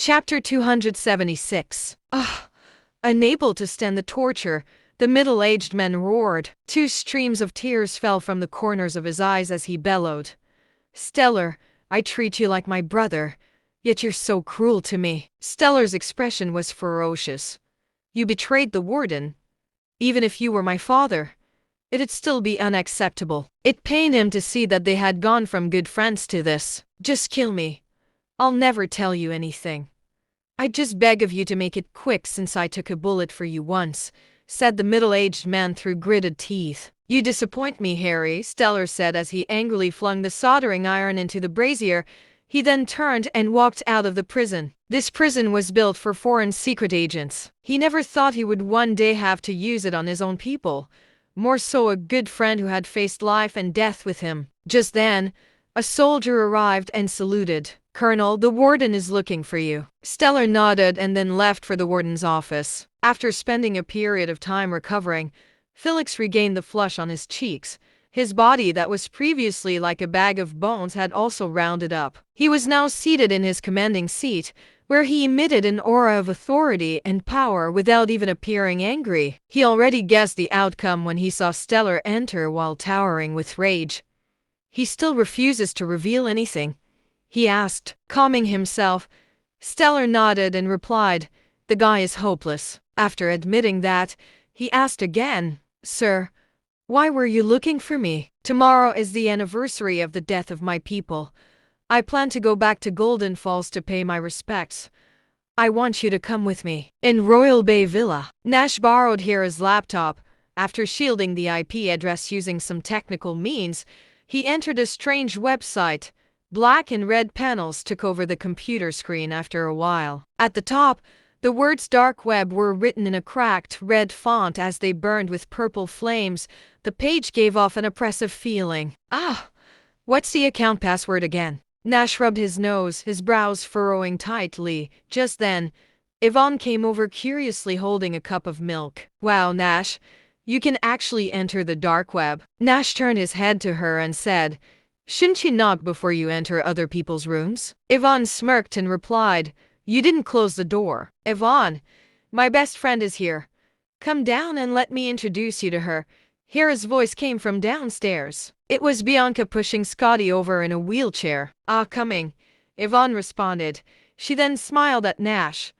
Chapter 276. Ugh! Unable to stand the torture, the middle-aged man roared. Two streams of tears fell from the corners of his eyes as he bellowed. Stellar, I treat you like my brother, yet you're so cruel to me. Stellar's expression was ferocious. You betrayed the warden. Even if you were my father, it'd still be unacceptable. It pained him to see that they had gone from good friends to this. Just kill me. I'll never tell you anything. I just beg of you to make it quick since I took a bullet for you once, said the middle-aged man through gritted teeth. You disappoint me, Harry, Stellar said as he angrily flung the soldering iron into the brazier. He then turned and walked out of the prison. This prison was built for foreign secret agents. He never thought he would one day have to use it on his own people. More so a good friend who had faced life and death with him. Just then, a soldier arrived and saluted. Colonel, the warden is looking for you. Stellar nodded and then left for the warden's office. After spending a period of time recovering, Felix regained the flush on his cheeks. His body that was previously like a bag of bones had also rounded up. He was now seated in his commanding seat, where he emitted an aura of authority and power without even appearing angry. He already guessed the outcome when he saw Stellar enter while towering with rage. He still refuses to reveal anything, he asked, calming himself. Stellar nodded and replied, the guy is hopeless. After admitting that, he asked again, Sir, why were you looking for me? Tomorrow is the anniversary of the death of my people. I plan to go back to Golden Falls to pay my respects. I want you to come with me. In Royal Bay Villa, Nash borrowed Hera's laptop. After shielding the IP address using some technical means, he entered a strange website. Black and red panels took over the computer screen after a while. At the top, the words dark web were written in a cracked red font as they burned with purple flames. The page gave off an oppressive feeling. What's the account password again? Nash rubbed his nose, his brows furrowing tightly. Just then, Yvonne came over curiously holding a cup of milk. Wow, Nash, you can actually enter the dark web. Nash turned his head to her and said, shouldn't you knock before you enter other people's rooms? Yvonne smirked and replied, you didn't close the door. Yvonne, my best friend is here. Come down and let me introduce you to her. Hera's voice came from downstairs. It was Bianca pushing Scotty over in a wheelchair. Coming, Yvonne responded. She then smiled at Nash.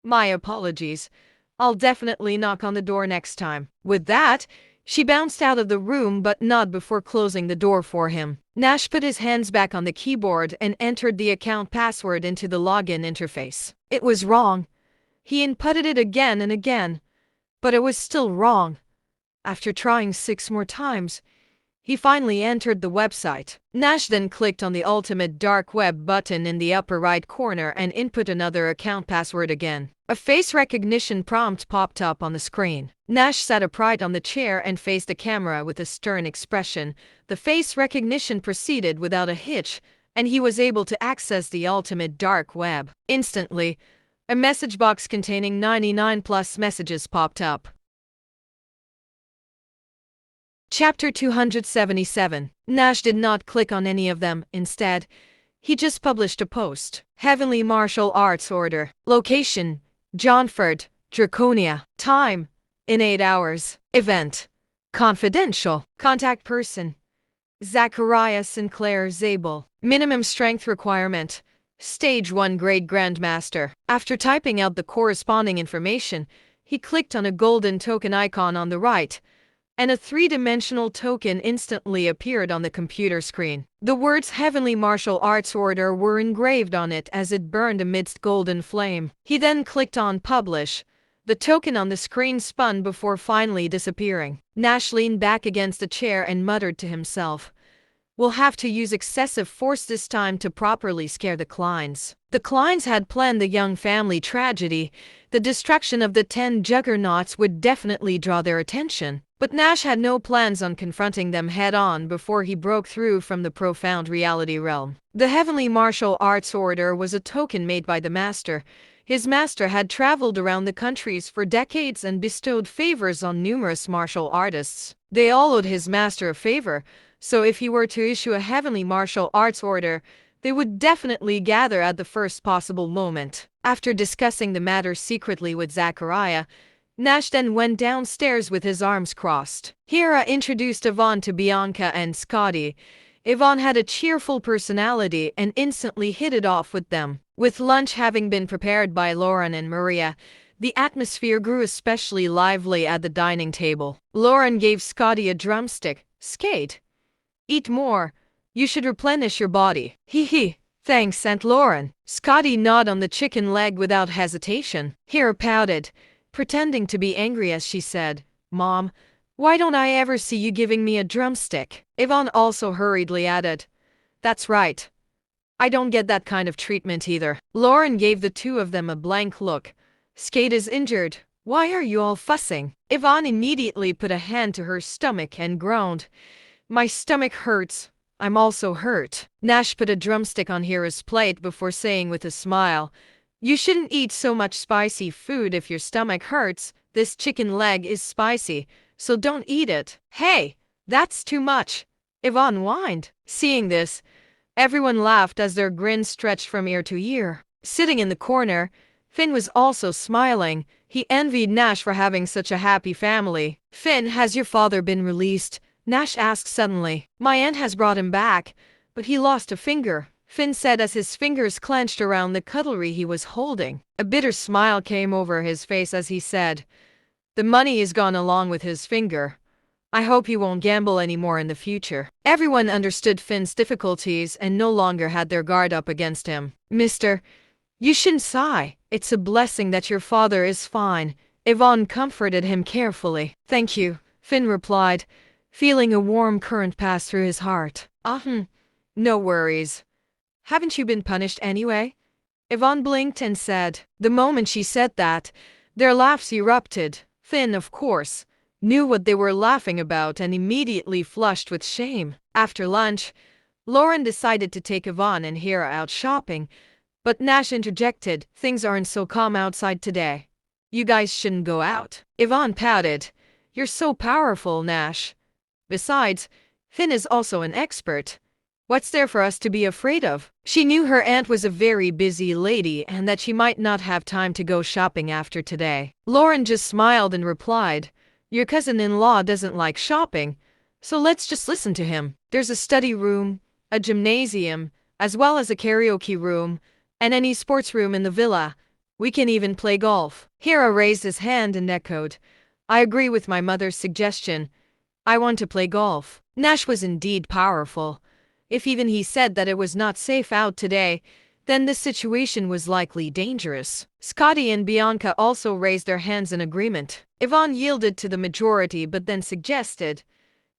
My apologies. I'll definitely knock on the door next time. With that, she bounced out of the room but not before closing the door for him. Nash put his hands back on the keyboard and entered the account password into the login interface. It was wrong. He inputted it again and again, but it was still wrong. After trying 6 more times, he finally entered the website. Nash then clicked on the ultimate dark web button in the upper right corner and input another account password again. A face recognition prompt popped up on the screen. Nash sat upright on the chair and faced the camera with a stern expression. The face recognition proceeded without a hitch, and he was able to access the ultimate dark web. Instantly, a message box containing 99+ messages popped up. Chapter 277. Nash did not click on any of them. Instead, he just published a post. Heavenly Martial Arts Order. Location, Johnford, Draconia. Time, in 8 hours. Event, confidential. Contact person, Zachariah Sinclair Zabel. Minimum strength requirement, Stage 1 Grade Grandmaster. After typing out the corresponding information, he clicked on a golden token icon on the right, and a 3-dimensional token instantly appeared on the computer screen. The words Heavenly Martial Arts Order were engraved on it as it burned amidst golden flame. He then clicked on Publish. The token on the screen spun before finally disappearing. Nash leaned back against the chair and muttered to himself, we'll have to use excessive force this time to properly scare the Kleins. The Kleins had planned the young family tragedy. The destruction of the 10 juggernauts would definitely draw their attention. But Nash had no plans on confronting them head-on before he broke through from the profound reality realm. The Heavenly Martial Arts Order was a token made by the Master. His master had traveled around the countries for decades and bestowed favors on numerous martial artists. They all owed his master a favor, so if he were to issue a Heavenly Martial Arts Order, They would definitely gather at the first possible moment. After discussing the matter secretly with Zachariah, Nash then went downstairs with his arms crossed. Hera introduced Yvonne to Bianca and Scotty. Yvonne had a cheerful personality and instantly hit it off with them. With lunch having been prepared by Lauren and Maria, the atmosphere grew especially lively at the dining table. Lauren gave Scotty a drumstick. "Skate. Eat more. You should replenish your body." "Hee hee. Thanks, Aunt Lauren." Scotty gnawed on the chicken leg without hesitation. Hera pouted, pretending to be angry as she said, "Mom, why don't I ever see you giving me a drumstick?" Yvonne also hurriedly added, "That's right. I don't get that kind of treatment either." Lauren gave the two of them a blank look. "Skate is injured. Why are you all fussing?" Yvonne immediately put a hand to her stomach and groaned, "My stomach hurts. I'm also hurt." Nash put a drumstick on Hera's plate before saying with a smile, "You shouldn't eat so much spicy food if your stomach hurts. This chicken leg is spicy, so don't eat it." "Hey, that's too much," Yvonne whined. Seeing this, everyone laughed as their grins stretched from ear to ear. Sitting in the corner, Finn was also smiling. He envied Nash for having such a happy family. "Finn, has your father been released?" Nash asked suddenly. "My aunt has brought him back, but he lost a finger," Finn said as his fingers clenched around the cutlery he was holding. A bitter smile came over his face as he said, "The money is gone along with his finger. I hope he won't gamble anymore in the future." Everyone understood Finn's difficulties and no longer had their guard up against him. "Mister, you shouldn't sigh. It's a blessing that your father is fine." Yvonne comforted him carefully. "Thank you," Finn replied, feeling a warm current pass through his heart. No worries. Haven't you been punished anyway?" Yvonne blinked and said. The moment she said that, their laughs erupted. Finn, of course, knew what they were laughing about and immediately flushed with shame. After lunch, Lauren decided to take Yvonne and Hera out shopping, but Nash interjected, "Things aren't so calm outside today. You guys shouldn't go out." Yvonne pouted. "You're so powerful, Nash. Besides, Finn is also an expert. What's there for us to be afraid of?" She knew her aunt was a very busy lady and that she might not have time to go shopping after today. Lauren just smiled and replied, "Your cousin-in-law doesn't like shopping, so let's just listen to him. There's a study room, a gymnasium, as well as a karaoke room, and any sports room in the villa. We can even play golf." Hera raised his hand and echoed, "I agree with my mother's suggestion. I want to play golf." Nash was indeed powerful. If even he said that it was not safe out today, then the situation was likely dangerous. Scotty and Bianca also raised their hands in agreement. Yvonne yielded to the majority but then suggested,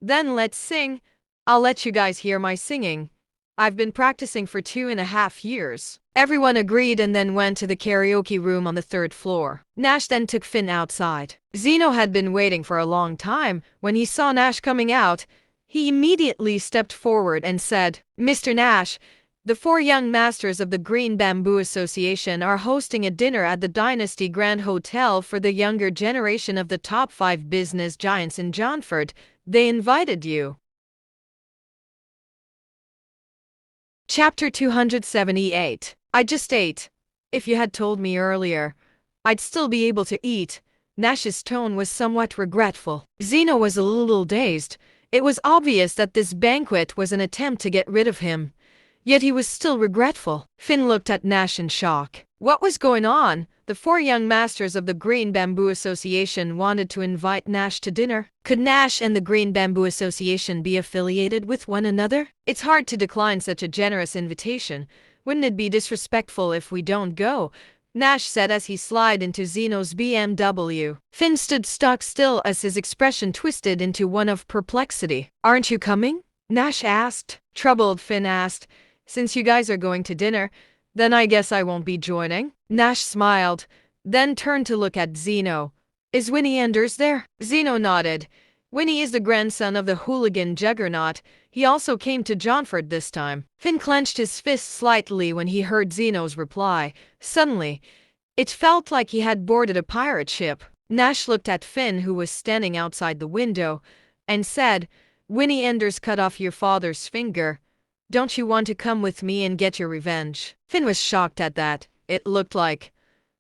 "Then let's sing. I'll let you guys hear my singing. I've been practicing for 2.5 years." Everyone agreed and then went to the karaoke room on the 3rd floor. Nash then took Finn outside. Zeno had been waiting for a long time. When he saw Nash coming out, he immediately stepped forward and said, "Mr. Nash, the 4 young masters of the Green Bamboo Association are hosting a dinner at the Dynasty Grand Hotel for the younger generation of the top 5 business giants in Johnford. They invited you." Chapter 278. I just ate. If you had told me earlier, I'd still be able to eat. Nash's tone was somewhat regretful. Zeno was a little dazed. It was obvious that this banquet was an attempt to get rid of him. Yet he was still regretful. Finn looked at Nash in shock. What was going on? The 4 young masters of the Green Bamboo Association wanted to invite Nash to dinner. Could Nash and the Green Bamboo Association be affiliated with one another? It's hard to decline such a generous invitation. Wouldn't it be disrespectful if we don't go? Nash said as he slid into Zeno's BMW. Finn stood stock still as his expression twisted into one of perplexity. "Aren't you coming?" Nash asked. Troubled, Finn asked, "Since you guys are going to dinner, then I guess I won't be joining." Nash smiled, then turned to look at Zeno. "Is Winnie Anders there?" Zeno nodded. Winnie is the grandson of the hooligan juggernaut. He also came to Johnford this time. Finn clenched his fist slightly when he heard Zeno's reply. Suddenly, it felt like he had boarded a pirate ship. Nash looked at Finn, who was standing outside the window, and said, "Winnie Anders cut off your father's finger. Don't you want to come with me and get your revenge? Finn was shocked at that. It looked like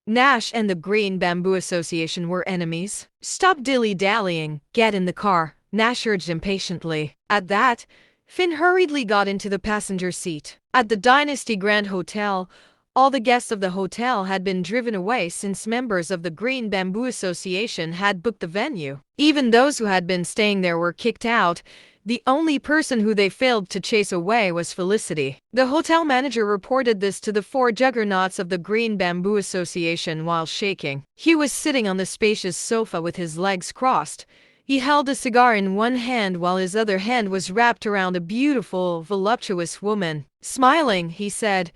Nash and the Green Bamboo Association were enemies. Stop dilly-dallying. Get in the car, Nash urged impatiently. At that, Finn hurriedly got into the passenger seat. At the Dynasty Grand Hotel, all the guests of the hotel had been driven away since members of the Green Bamboo Association had booked the venue. Even those who had been staying there were kicked out. The only person who they failed to chase away was Felicity. The hotel manager reported this to the four juggernauts of the Green Bamboo Association while shaking. He was sitting on the spacious sofa with his legs crossed. He held a cigar in one hand while his other hand was wrapped around a beautiful, voluptuous woman. Smiling, he said,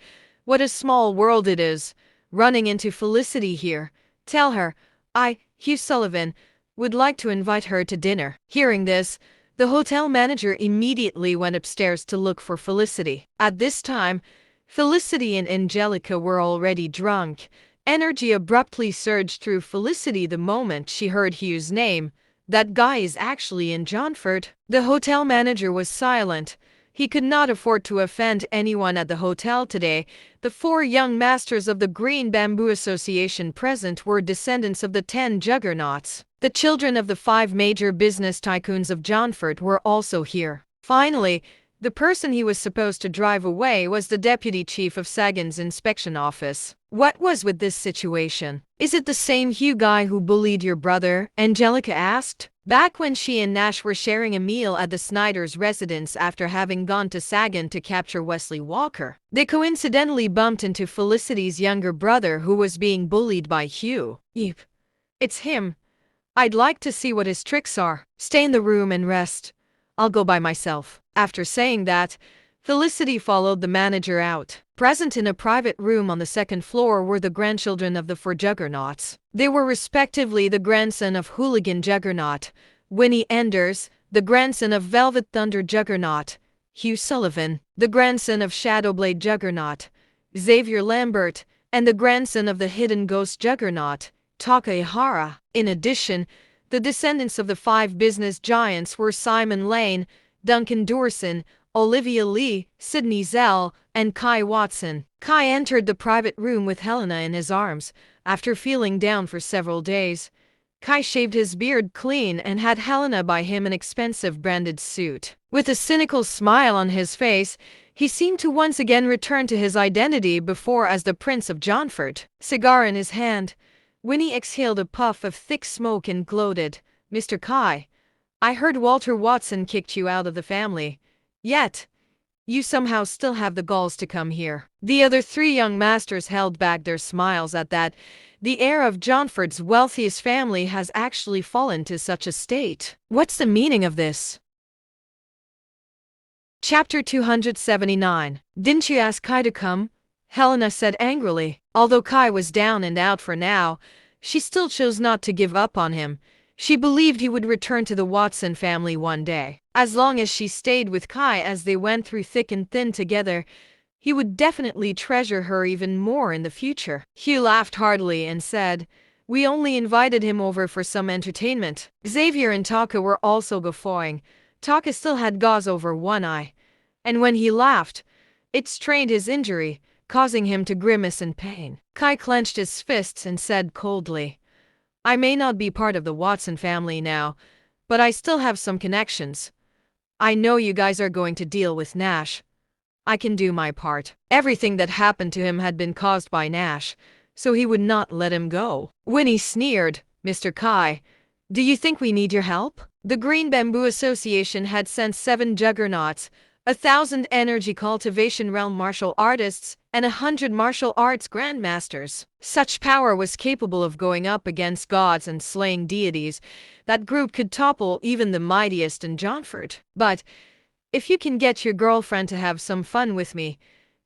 "What a small world it is, running into Felicity here. Tell her, Hugh Sullivan, would like to invite her to dinner." Hearing this, the hotel manager immediately went upstairs to look for Felicity. At this time, Felicity and Angelica were already drunk. Energy abruptly surged through Felicity the moment she heard Hugh's name. "That guy is actually in Johnford." The hotel manager was silent. He could not afford to offend anyone at the hotel today. The four young masters of the Green Bamboo Association present were descendants of the 10 juggernauts. The children of the 5 major business tycoons of Johnford were also here. Finally, the person he was supposed to drive away was the deputy chief of Sagan's inspection office. What was with this situation? "Is it the same Hugh guy who bullied your brother?" Angelica asked. Back when she and Nash were sharing a meal at the Snyder's residence after having gone to Sagan to capture Wesley Walker, they coincidentally bumped into Felicity's younger brother who was being bullied by Hugh. "Yep, it's him. I'd like to see what his tricks are. Stay in the room and rest. I'll go by myself." After saying that, Felicity followed the manager out. Present in a private room on the second floor were the grandchildren of the 4 juggernauts. They were respectively the grandson of Hooligan Juggernaut, Winnie Enders, the grandson of Velvet Thunder Juggernaut, Hugh Sullivan, the grandson of Shadowblade Juggernaut, Xavier Lambert, and the grandson of the Hidden Ghost Juggernaut, Taka Ihara. In addition, the descendants of the 5 business giants were Simon Lane, Duncan Dorson, Olivia Lee, Sidney Zell, and Kai Watson. Kai entered the private room with Helena in his arms. After feeling down for several days, Kai shaved his beard clean and had Helena buy him an expensive branded suit. With a cynical smile on his face, he seemed to once again return to his identity before as the Prince of Johnford. Cigar in his hand, Winnie exhaled a puff of thick smoke and gloated. "Mr. Kai, I heard Walter Watson kicked you out of the family. Yet, you somehow still have the galls to come here." The other 3 young masters held back their smiles at that. The heir of Johnford's wealthiest family has actually fallen to such a state. What's the meaning of this? Chapter 279. "Didn't you ask Kai to come?" Helena said angrily. Although Kai was down and out for now, she still chose not to give up on him. She believed he would return to the Watson family one day. As long as she stayed with Kai as they went through thick and thin together, he would definitely treasure her even more in the future. Hugh laughed heartily and said, "We only invited him over for some entertainment." Xavier and Taka were also guffawing. Taka still had gauze over one eye, and when he laughed, it strained his injury, causing him to grimace in pain. Kai clenched his fists and said coldly, "I may not be part of the Watson family now, but I still have some connections. I know you guys are going to deal with Nash. I can do my part." Everything that happened to him had been caused by Nash, so he would not let him go. Winnie sneered, "Mr. Kai, do you think we need your help?" The Green Bamboo Association had sent 7 juggernauts, 1,000 energy cultivation realm martial artists, and 100 martial arts grandmasters. Such power was capable of going up against gods and slaying deities. That group could topple even the mightiest in Johnford. "But if you can get your girlfriend to have some fun with me,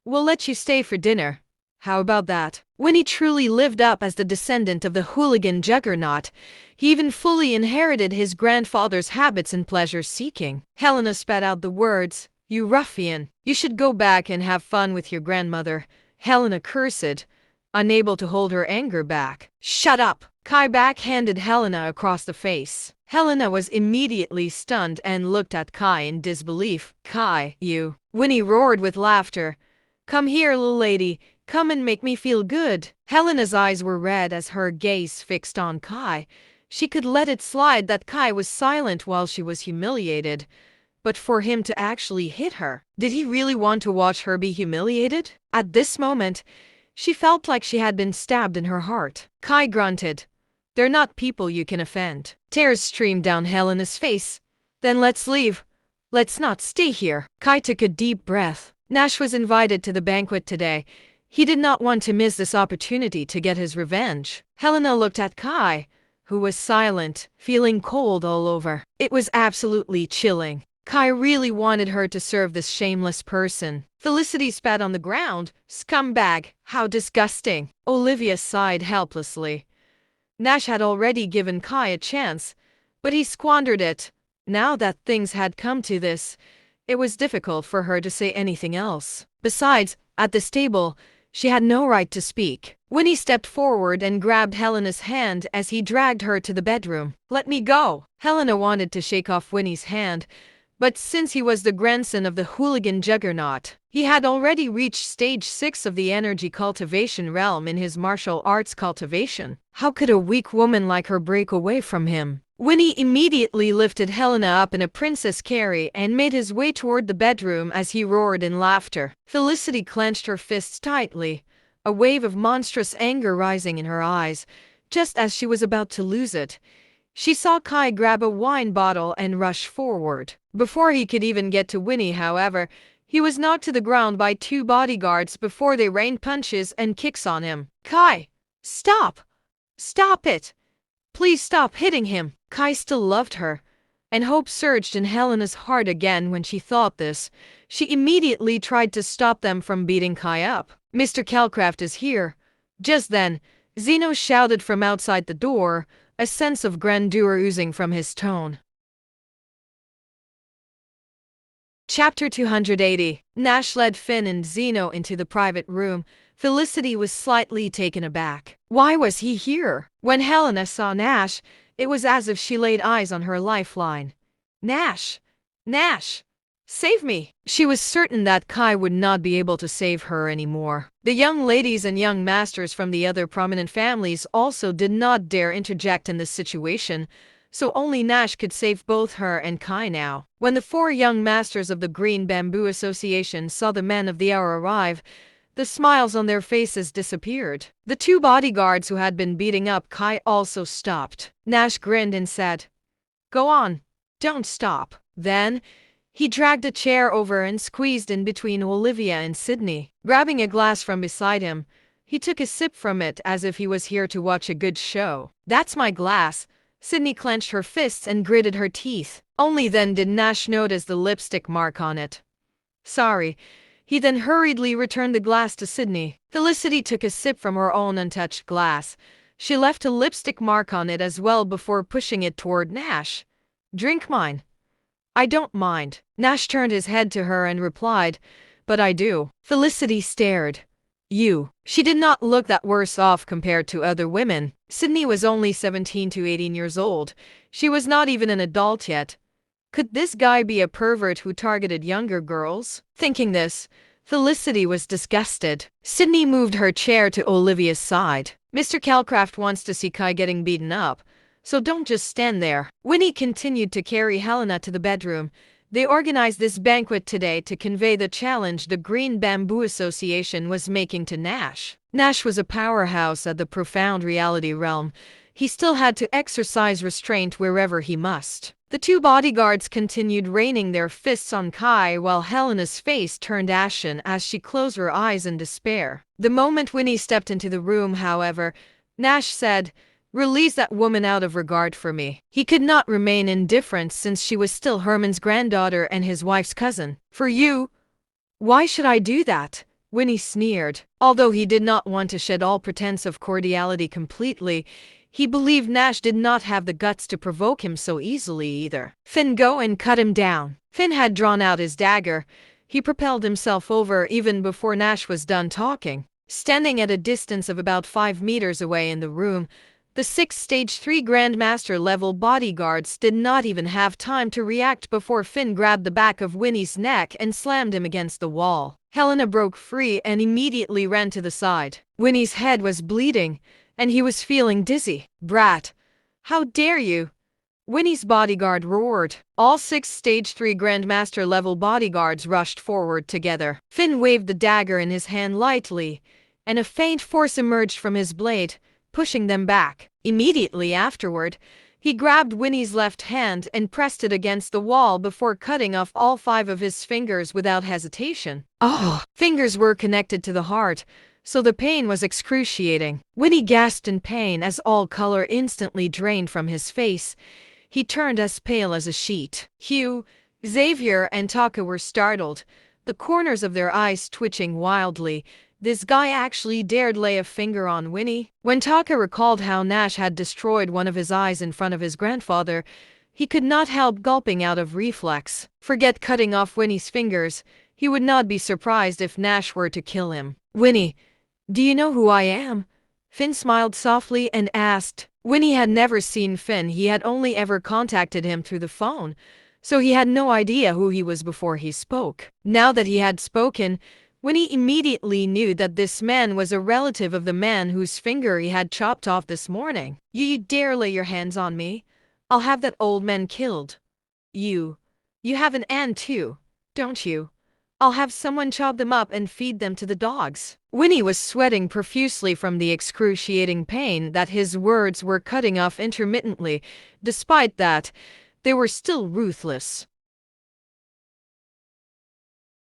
we'll let you stay for dinner. How about that?" Winnie truly lived up as the descendant of the hooligan juggernaut. He even fully inherited his grandfather's habits and pleasure-seeking. Helena spat out the words, "You ruffian. You should go back and have fun with your grandmother." Helena cursed, unable to hold her anger back. "Shut up!" Kai backhanded Helena across the face. Helena was immediately stunned and looked at Kai in disbelief. Kai, you. Winnie roared with laughter. Come here, little lady. Come and make me feel good. Helena's eyes were red as her gaze fixed on Kai. She could let it slide that Kai was silent while she was humiliated. But for him to actually hit her, did he really want to watch her be humiliated? At this moment, she felt like she had been stabbed in her heart. Kai grunted. They're not people you can offend. Tears streamed down Helena's face. Then let's leave. Let's not stay here. Kai took a deep breath. Nash was invited to the banquet today. He did not want to miss this opportunity to get his revenge. Helena looked at Kai, who was silent, feeling cold all over. It was absolutely chilling. Kai really wanted her to serve this shameless person. Felicity spat on the ground. Scumbag, how disgusting. Olivia sighed helplessly. Nash had already given Kai a chance, but he squandered it. Now that things had come to this, it was difficult for her to say anything else. Besides, at this table, she had no right to speak. Winnie stepped forward and grabbed Helena's hand as he dragged her to the bedroom. Let me go. Helena wanted to shake off Winnie's hand, but since he was the grandson of the hooligan juggernaut, he had already reached stage 6 of the energy cultivation realm in his martial arts cultivation. How could a weak woman like her break away from him? Winnie immediately lifted Helena up in a princess carry and made his way toward the bedroom as he roared in laughter. Felicity clenched her fists tightly, a wave of monstrous anger rising in her eyes. Just as she was about to lose it, she saw Kai grab a wine bottle and rush forward. Before he could even get to Winnie, however, he was knocked to the ground by 2 bodyguards before they rained punches and kicks on him. Kai! Stop! Stop it! Please stop hitting him! Kai still loved her, and hope surged in Helena's heart again when she thought this. She immediately tried to stop them from beating Kai up. Mr. Calcraft is here. Just then, Zeno shouted from outside the door, a sense of grandeur oozing from his tone. Chapter 280. Nash led Finn and Zeno into the private room. Felicity was slightly taken aback. Why was he here? When Helena saw Nash, it was as if she laid eyes on her lifeline. Nash! Nash! Save me! She was certain that Kai would not be able to save her anymore. The young ladies and young masters from the other prominent families also did not dare interject in this situation, so only Nash could save both her and Kai now. When the 4 young masters of the Green Bamboo Association saw the men of the hour arrive, the smiles on their faces disappeared. The 2 bodyguards who had been beating up Kai also stopped. Nash grinned and said, "Go on, don't stop." Then, he dragged a chair over and squeezed in between Olivia and Sydney. Grabbing a glass from beside him, he took a sip from it as if he was here to watch a good show. "That's my glass." Sydney clenched her fists and gritted her teeth. Only then did Nash notice the lipstick mark on it. "Sorry." He then hurriedly returned the glass to Sydney. Felicity took a sip from her own untouched glass. She left a lipstick mark on it as well before pushing it toward Nash. "Drink mine." "I don't mind." Nash turned his head to her and replied, "But I do." Felicity stared. "You." She did not look that worse off compared to other women. Sydney was only 17 to 18 years old. She was not even an adult yet. Could this guy be a pervert who targeted younger girls? Thinking this, Felicity was disgusted. Sydney moved her chair to Olivia's side. "Mr. Calcraft wants to see Kai getting beaten up, so don't just stand there." Winnie continued to carry Helena to the bedroom. They organized this banquet today to convey the challenge the Green Bamboo Association was making to Nash. Nash was a powerhouse at the profound reality realm. He still had to exercise restraint wherever he must. The 2 bodyguards continued raining their fists on Kai while Helena's face turned ashen as she closed her eyes in despair. The moment Winnie stepped into the room, however, Nash said, "Release that woman out of regard for me." He could not remain indifferent since she was still Herman's granddaughter and his wife's cousin. "For you? Why should I do that?" Winnie sneered. Although he did not want to shed all pretense of cordiality completely, he believed Nash did not have the guts to provoke him so easily either. "Finn, go and cut him down." Finn had drawn out his dagger. He propelled himself over even before Nash was done talking. Standing at a distance of about 5 meters away in the room, The 6 Stage 3 Grandmaster level bodyguards did not even have time to react before Finn grabbed the back of Winnie's neck and slammed him against the wall. Helena broke free and immediately ran to the side. Winnie's head was bleeding, and he was feeling dizzy. "Brat! How dare you!" Winnie's bodyguard roared. All 6 Stage 3 Grandmaster level bodyguards rushed forward together. Finn waved the dagger in his hand lightly, and a faint force emerged from his blade, pushing them back. Immediately afterward, he grabbed Winnie's left hand and pressed it against the wall before cutting off all 5 of his fingers without hesitation. Fingers were connected to the heart, so the pain was excruciating. Winnie gasped in pain as all color instantly drained from his face. He turned as pale as a sheet. Hugh, Xavier, and Taka were startled, the corners of their eyes twitching wildly. This guy actually dared lay a finger on Winnie? When Taka recalled how Nash had destroyed one of his eyes in front of his grandfather, he could not help gulping out of reflex. Forget cutting off Winnie's fingers. He would not be surprised if Nash were to kill him. "Winnie, do you know who I am?" Finn smiled softly and asked. Winnie had never seen Finn. He had only ever contacted him through the phone, so he had no idea who he was before he spoke. Now that he had spoken, Winnie immediately knew that this man was a relative of the man whose finger he had chopped off this morning. You dare lay your hands on me? I'll have that old man killed." You have an aunt too, don't you? I'll have someone chop them up and feed them to the dogs." Winnie was sweating profusely from the excruciating pain that his words were cutting off intermittently. Despite that, they were still ruthless.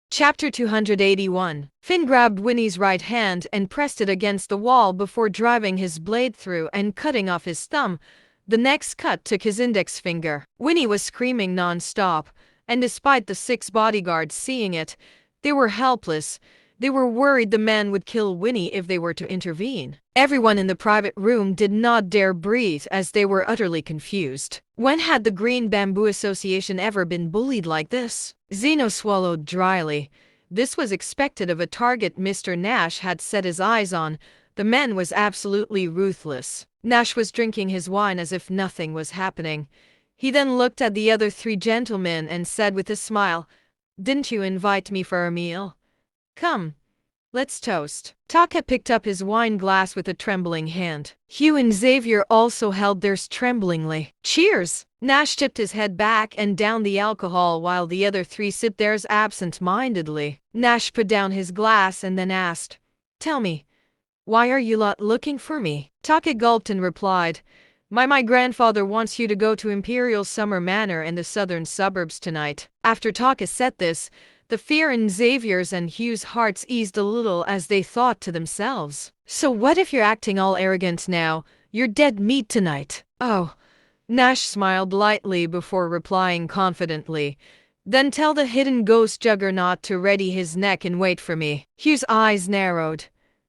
Chapter 281. Finn grabbed Winnie's right hand and pressed it against the wall before driving his blade through and cutting off his thumb. The next cut took his index finger. Winnie was screaming non-stop, and despite the 6 bodyguards seeing it, they were helpless. They were worried the man would kill Winnie if they were to intervene. Everyone in the private room did not dare breathe as they were utterly confused. When had the Green Bamboo Association ever been bullied like this? Zeno swallowed dryly. This was expected of a target Mr. Nash had set his eyes on. The man was absolutely ruthless. Nash was drinking his wine as if nothing was happening. He then looked at the other 3 gentlemen and said with a smile, "Didn't you invite me for a meal? Come, let's toast." Taka picked up his wine glass with a trembling hand. Hugh and Xavier also held theirs tremblingly. "Cheers!" Nash tipped his head back and downed the alcohol while the other 3 sipped theirs absent-mindedly. Nash put down his glass and then asked, "Tell me, why are you lot looking for me?" Taka gulped and replied, My grandfather wants you to go to Imperial Summer Manor in the southern suburbs tonight." After Taka said this, the fear in Xavier's and Hugh's hearts eased a little as they thought to themselves, "So what if you're acting all arrogant now? You're dead meat tonight." "Oh." Nash smiled lightly before replying confidently, "Then tell the hidden ghost juggernaut to ready his neck and wait for me." Hugh's eyes narrowed.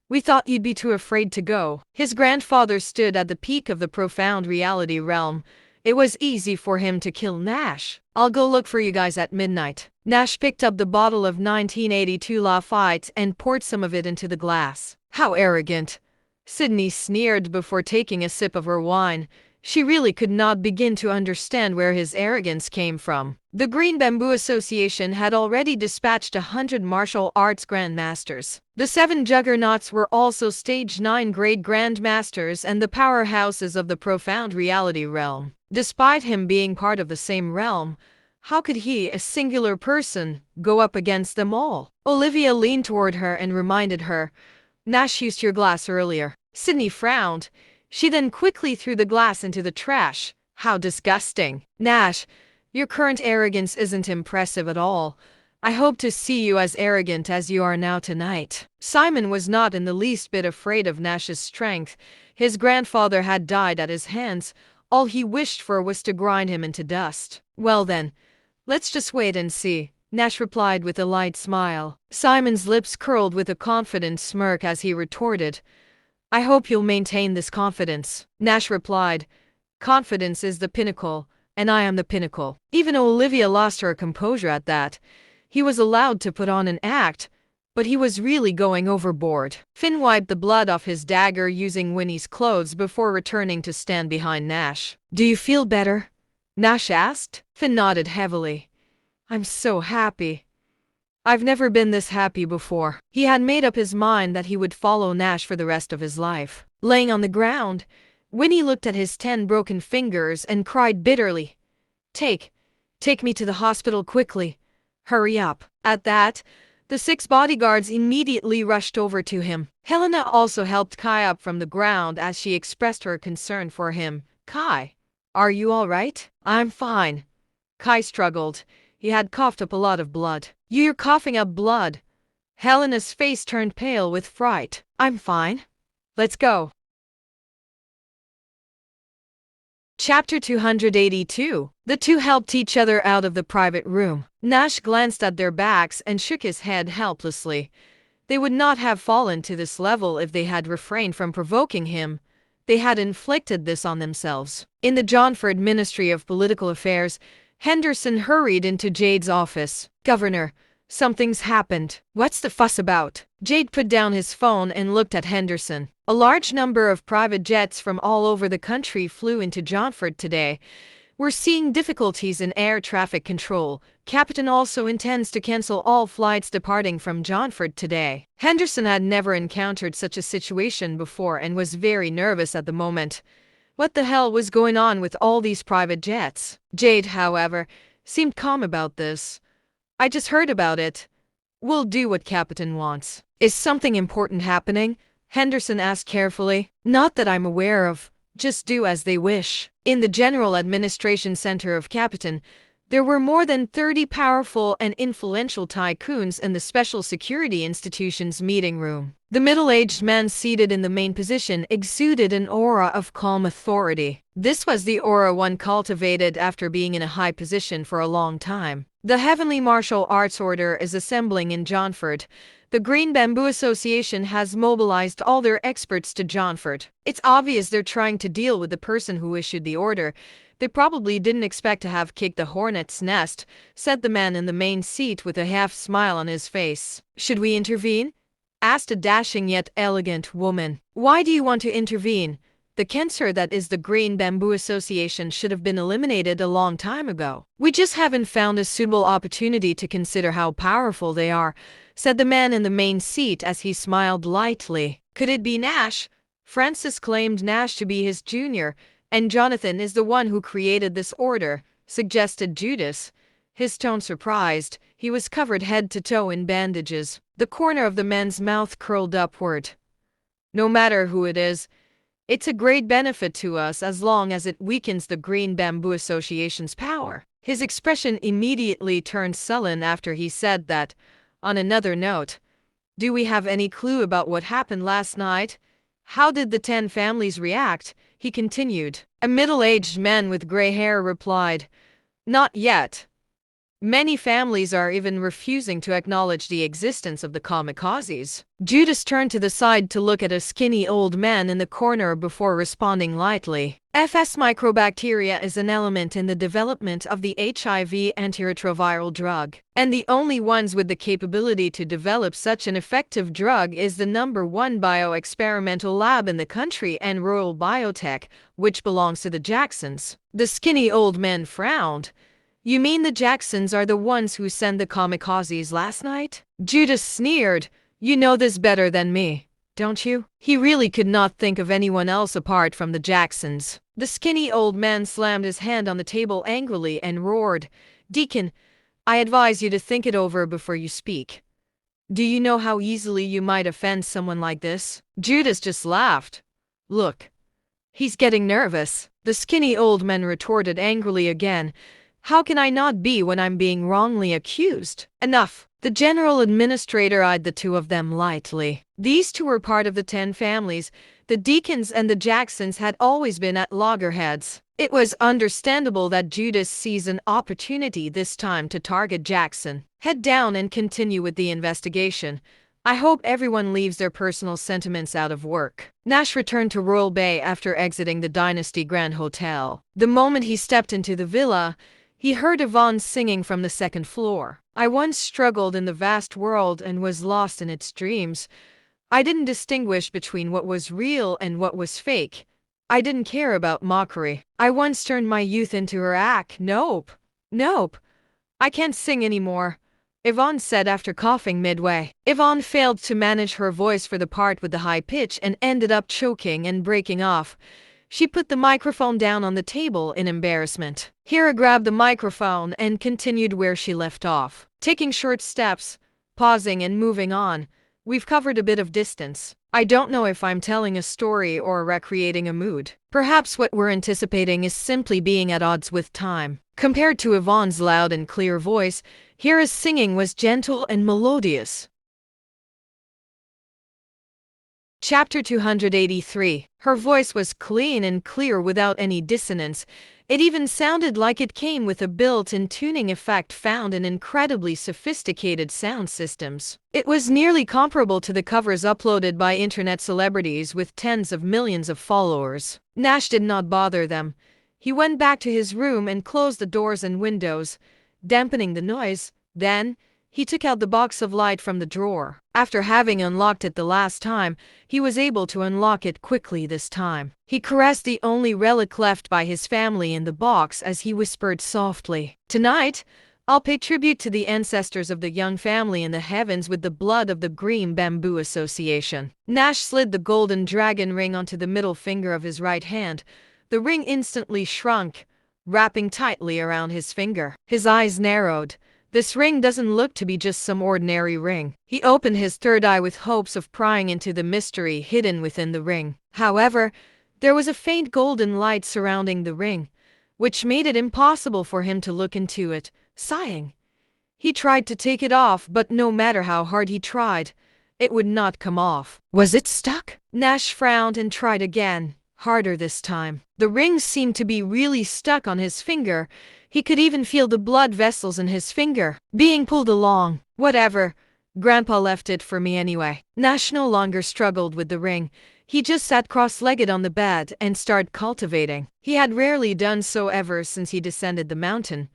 "We thought you'd be too afraid to go." His grandfather stood at the peak of the profound reality realm. It was easy for him to kill Nash. "I'll go look for you guys at midnight." Nash picked up the bottle of 1982 Lafite and poured some of it into the glass. "How arrogant." Sydney sneered before taking a sip of her wine. She really could not begin to understand where his arrogance came from. The Green Bamboo Association had already dispatched 100 martial arts grandmasters. The 7 juggernauts were also Stage 9 grade grandmasters and the powerhouses of the profound reality realm. Despite him being part of the same realm, how could he, a singular person, go up against them all? Olivia leaned toward her and reminded her, "Nash used your glass earlier." Sydney frowned. She then quickly threw the glass into the trash. "How disgusting." "Nash, your current arrogance isn't impressive at all. I hope to see you as arrogant as you are now tonight." Simon was not in the least bit afraid of Nash's strength. His grandfather had died at his hands. All he wished for was to grind him into dust. "Well then, let's just wait and see," Nash replied with a light smile. Simon's lips curled with a confident smirk as he retorted, "I hope you'll maintain this confidence." Nash replied, "Confidence is the pinnacle, and I am the pinnacle." Even Olivia lost her composure at that. He was allowed to put on an act. but he was really going overboard. Finn wiped the blood off his dagger using Winnie's clothes before returning to stand behind Nash. "Do you feel better?" Nash asked. Finn nodded heavily. "I'm so happy. I've never been this happy before." He had made up his mind that he would follow Nash for the rest of his life. Laying on the ground, Winnie looked at his 10 broken fingers and cried bitterly. Take me to the hospital quickly. Hurry up." At that, the 6 bodyguards immediately rushed over to him. Helena also helped Kai up from the ground as she expressed her concern for him. "Kai, are you all right?" "I'm fine." Kai struggled. He had coughed up a lot of blood. "You're coughing up blood." Helena's face turned pale with fright. "I'm fine. Let's go." Chapter 282. The two helped each other out of the private room. Nash glanced at their backs and shook his head helplessly. They would not have fallen to this level if they had refrained from provoking him. They had inflicted this on themselves. In the Johnford Ministry of Political Affairs, Henderson hurried into Jade's office. "Governor, something's happened." "What's the fuss about?" Jade put down his phone and looked at Henderson. "A large number of private jets from all over the country flew into Johnford today. We're seeing difficulties in air traffic control. Captain also intends to cancel all flights departing from Johnford today." Henderson had never encountered such a situation before and was very nervous at the moment. What the hell was going on with all these private jets? Jade, however, seemed calm about this. "I just heard about it. We'll do what Captain wants." "Is something important happening?" Henderson asked carefully. "Not that I'm aware of. Just do as they wish." In the General Administration Center of Captain, there were more than 30 powerful and influential tycoons in the Special Security Institution's meeting room. The middle-aged man seated in the main position exuded an aura of calm authority. This was the aura one cultivated after being in a high position for a long time. "The Heavenly Martial Arts Order is assembling in Johnford. The Green Bamboo Association has mobilized all their experts to Johnford. It's obvious they're trying to deal with the person who issued the order. They probably didn't expect to have kicked the hornet's nest," said the man in the main seat with a half-smile on his face. "Should we intervene?" asked a dashing yet elegant woman. "Why do you want to intervene? The cancer that is the Green Bamboo Association should have been eliminated a long time ago. We just haven't found a suitable opportunity to consider how powerful they are," said the man in the main seat as he smiled lightly. "Could it be Nash?" Francis claimed Nash to be his junior, and Jonathan is the one who created this order, suggested Judas. His tone surprised. He was covered head to toe in bandages. The corner of the man's mouth curled upward. "No matter who it is, it's a great benefit to us as long as it weakens the Green Bamboo Association's power." His expression immediately turned sullen after he said that. On another note, "Do we have any clue about what happened last night? How did the 10 families react?" he continued. A middle-aged man with gray hair replied, "Not yet. Many families are even refusing to acknowledge the existence of the kamikazes." Judas turned to the side to look at a skinny old man in the corner before responding lightly. "FS microbacteria is an element in the development of the HIV antiretroviral drug, and the only ones with the capability to develop such an effective drug is the #1 bioexperimental lab in the country and Royal Biotech, which belongs to the Jacksons." The skinny old man frowned. "You mean the Jacksons are the ones who sent the kamikazes last night?" Judas sneered. "You know this better than me, don't you?" He really could not think of anyone else apart from the Jacksons. The skinny old man slammed his hand on the table angrily and roared, "Deacon, I advise you to think it over before you speak. Do you know how easily you might offend someone like this?" Judas just laughed. "Look, he's getting nervous." The skinny old man retorted angrily again. "How can I not be when I'm being wrongly accused?" "Enough." The general administrator eyed the two of them lightly. These two were part of the 10 families. The Deacons and the Jacksons had always been at loggerheads. It was understandable that Judas seized an opportunity this time to target Jackson. "Head down and continue with the investigation. I hope everyone leaves their personal sentiments out of work." Nash returned to Royal Bay after exiting the Dynasty Grand Hotel. The moment he stepped into the villa, He heard Yvonne singing from the second floor. I once struggled in the vast world and was lost in its dreams. I didn't distinguish between what was real and what was fake. I didn't care about mockery. I once turned my youth into her act. Nope. Nope. I can't sing anymore, Yvonne said after coughing midway. Yvonne failed to manage her voice for the part with the high pitch and ended up choking and breaking off. She put the microphone down on the table in embarrassment. Hera grabbed the microphone and continued where she left off, taking short steps, pausing and moving on. We've covered a bit of distance. I don't know if I'm telling a story or recreating a mood. Perhaps what we're anticipating is simply being at odds with time. Compared to Yvonne's loud and clear voice, Hera's singing was gentle and melodious. Chapter 283. Her voice was clean and clear without any dissonance. It even sounded like it came with a built-in tuning effect found in incredibly sophisticated sound systems. It was nearly comparable to the covers uploaded by internet celebrities with tens of millions of followers. Nash did not bother them. He went back to his room and closed the doors and windows, dampening the noise. Then, he took out the box of light from the drawer. After having unlocked it the last time, he was able to unlock it quickly this time. He caressed the only relic left by his family in the box as he whispered softly, "Tonight, I'll pay tribute to the ancestors of the young family in the heavens with the blood of the Green Bamboo Association." Nash slid the golden dragon ring onto the middle finger of his right hand. The ring instantly shrunk, wrapping tightly around his finger. His eyes narrowed. This ring doesn't look to be just some ordinary ring. He opened his third eye with hopes of prying into the mystery hidden within the ring. However, there was a faint golden light surrounding the ring, which made it impossible for him to look into it. Sighing, he tried to take it off, but no matter how hard he tried, it would not come off. Was it stuck? Nash frowned and tried again, harder this time. The ring seemed to be really stuck on his finger. He could even feel the blood vessels in his finger being pulled along. Whatever, Grandpa left it for me anyway. Nash no longer struggled with the ring. He just sat cross-legged on the bed and started cultivating. He had rarely done so ever since he descended the mountain.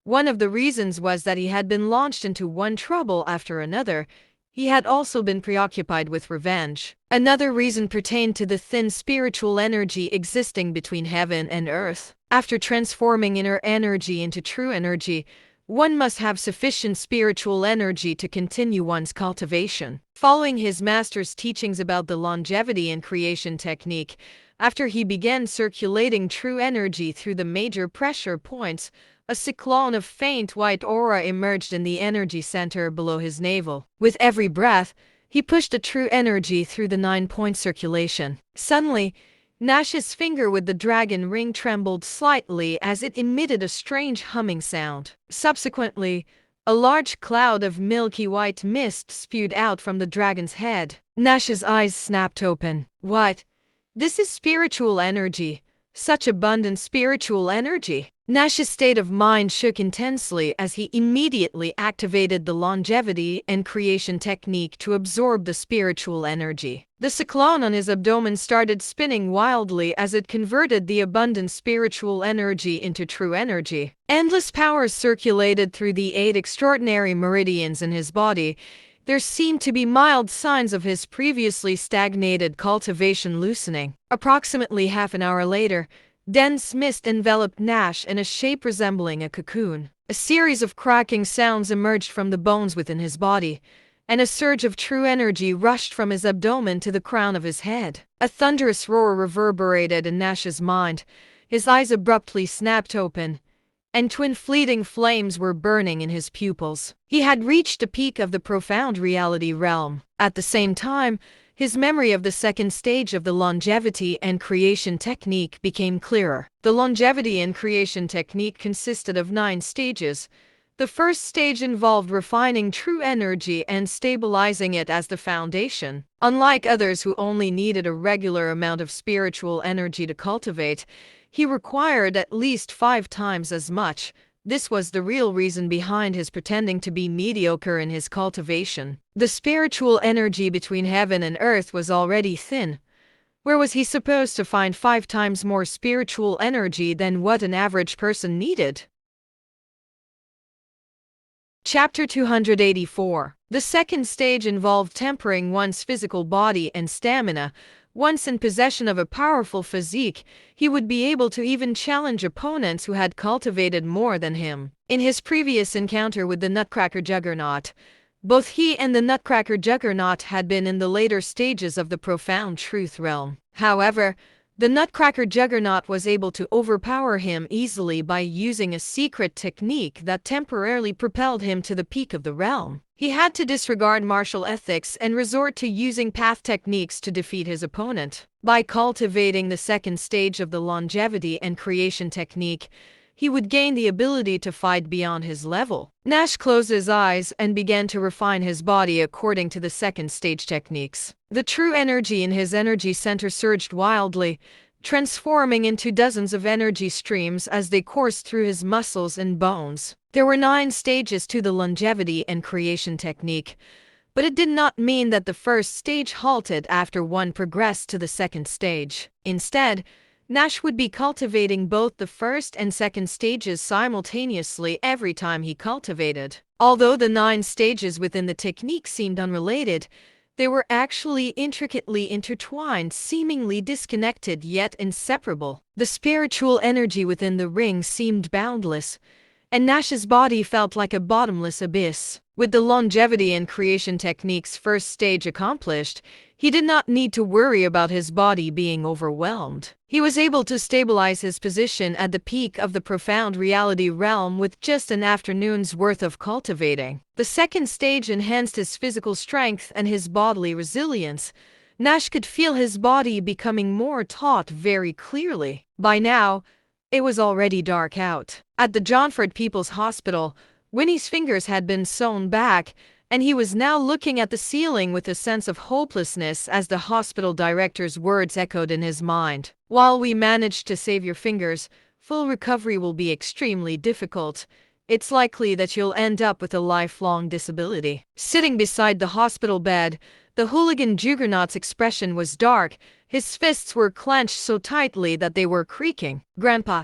One of the reasons was that he had been launched into one trouble after another. He had also been preoccupied with revenge. Another reason pertained to the thin spiritual energy existing between heaven and earth. After transforming inner energy into true energy, one must have sufficient spiritual energy to continue one's cultivation. Following his master's teachings about the longevity and creation technique, after he began circulating true energy through the major pressure points, a cyclone of faint white aura emerged in the energy center below his navel. With every breath, he pushed the true energy through the 9-point circulation. Suddenly, Nash's finger with the dragon ring trembled slightly as it emitted a strange humming sound. Subsequently, a large cloud of milky white mist spewed out from the dragon's head. Nash's eyes snapped open. What? This is spiritual energy. Such abundant spiritual energy. Nash's state of mind shook intensely as he immediately activated the longevity and creation technique to absorb the spiritual energy. The cyclone on his abdomen started spinning wildly as it converted the abundant spiritual energy into true energy. Endless power circulated through the 8 extraordinary meridians in his body. There seemed to be mild signs of his previously stagnated cultivation loosening. Approximately half an hour later, dense mist enveloped Nash in a shape resembling a cocoon. A series of cracking sounds emerged from the bones within his body, and a surge of true energy rushed from his abdomen to the crown of his head. A thunderous roar reverberated in Nash's mind. His eyes abruptly snapped open, and twin fleeting flames were burning in his pupils. He had reached the peak of the profound reality realm. At the same time, his memory of the second stage of the longevity and creation technique became clearer. The longevity and creation technique consisted of 9 stages. The first stage involved refining true energy and stabilizing it as the foundation. Unlike others who only needed a regular amount of spiritual energy to cultivate, he required at least 5 times as much. This was the real reason behind his pretending to be mediocre in his cultivation. The spiritual energy between heaven and earth was already thin. Where was he supposed to find 5 times more spiritual energy than what an average person needed? Chapter 284. The second stage involved tempering one's physical body and stamina. Once in possession of a powerful physique, he would be able to even challenge opponents who had cultivated more than him. In his previous encounter with the Nutcracker Juggernaut, both he and the Nutcracker Juggernaut had been in the later stages of the Profound Truth realm. However, the Nutcracker Juggernaut was able to overpower him easily by using a secret technique that temporarily propelled him to the peak of the realm. He had to disregard martial ethics and resort to using path techniques to defeat his opponent. By cultivating the second stage of the longevity and creation technique, he would gain the ability to fight beyond his level. Nash closed his eyes and began to refine his body according to the second stage techniques. The true energy in his energy center surged wildly, transforming into dozens of energy streams as they coursed through his muscles and bones. There were 9 stages to the longevity and creation technique, but it did not mean that the first stage halted after one progressed to the second stage. Instead, Nash would be cultivating both the first and second stages simultaneously every time he cultivated. Although the 9 stages within the technique seemed unrelated, they were actually intricately intertwined, seemingly disconnected yet inseparable. The spiritual energy within the ring seemed boundless, and Nash's body felt like a bottomless abyss. With the longevity and creation technique's first stage accomplished, he did not need to worry about his body being overwhelmed. He was able to stabilize his position at the peak of the profound reality realm with just an afternoon's worth of cultivating. The second stage enhanced his physical strength and his bodily resilience. Nash could feel his body becoming more taut very clearly. By now, it was already dark out. At the Johnford People's Hospital, Winnie's fingers had been sewn back, and he was now looking at the ceiling with a sense of hopelessness as the hospital director's words echoed in his mind. While we managed to save your fingers, full recovery will be extremely difficult. It's likely that you'll end up with a lifelong disability. Sitting beside the hospital bed, the hooligan Juggernaut's expression was dark. His fists were clenched so tightly that they were creaking. Grandpa,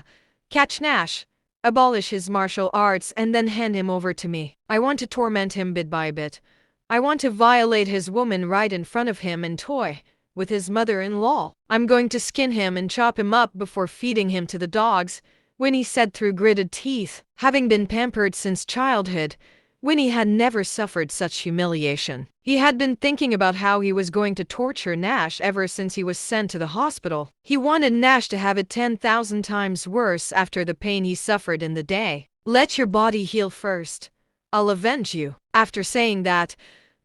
catch Nash. Abolish his martial arts and then hand him over to me. I want to torment him bit by bit. I want to violate his woman right in front of him and toy with his mother-in-law. I'm going to skin him and chop him up before feeding him to the dogs, Winnie said through gritted teeth. Having been pampered since childhood, Winnie had never suffered such humiliation. He had been thinking about how he was going to torture Nash ever since he was sent to the hospital. He wanted Nash to have it 10,000 times worse after the pain he suffered in the day. Let your body heal first. I'll avenge you. After saying that,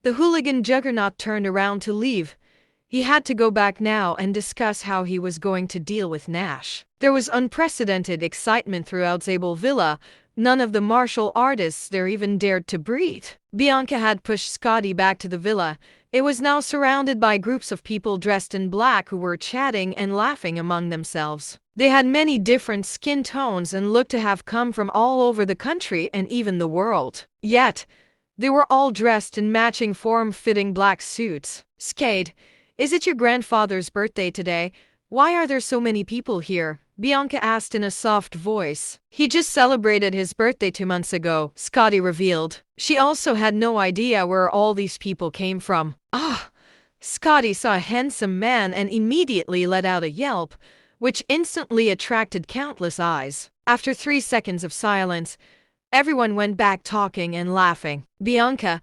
the hooligan Juggernaut turned around to leave. He had to go back now and discuss how he was going to deal with Nash. There was unprecedented excitement throughout Zabel Villa. None of the martial artists there even dared to breathe. Bianca had pushed Scotty back to the villa. It was now surrounded by groups of people dressed in black who were chatting and laughing among themselves. They had many different skin tones and looked to have come from all over the country and even the world. Yet, they were all dressed in matching form-fitting black suits. Skade, is it your grandfather's birthday today? Why are there so many people here? Bianca asked in a soft voice. He just celebrated his birthday 2 months ago, Scotty revealed. She also had no idea where all these people came from. Ah! Scotty saw a handsome man and immediately let out a yelp, which instantly attracted countless eyes. After 3 seconds of silence, everyone went back talking and laughing. Bianca,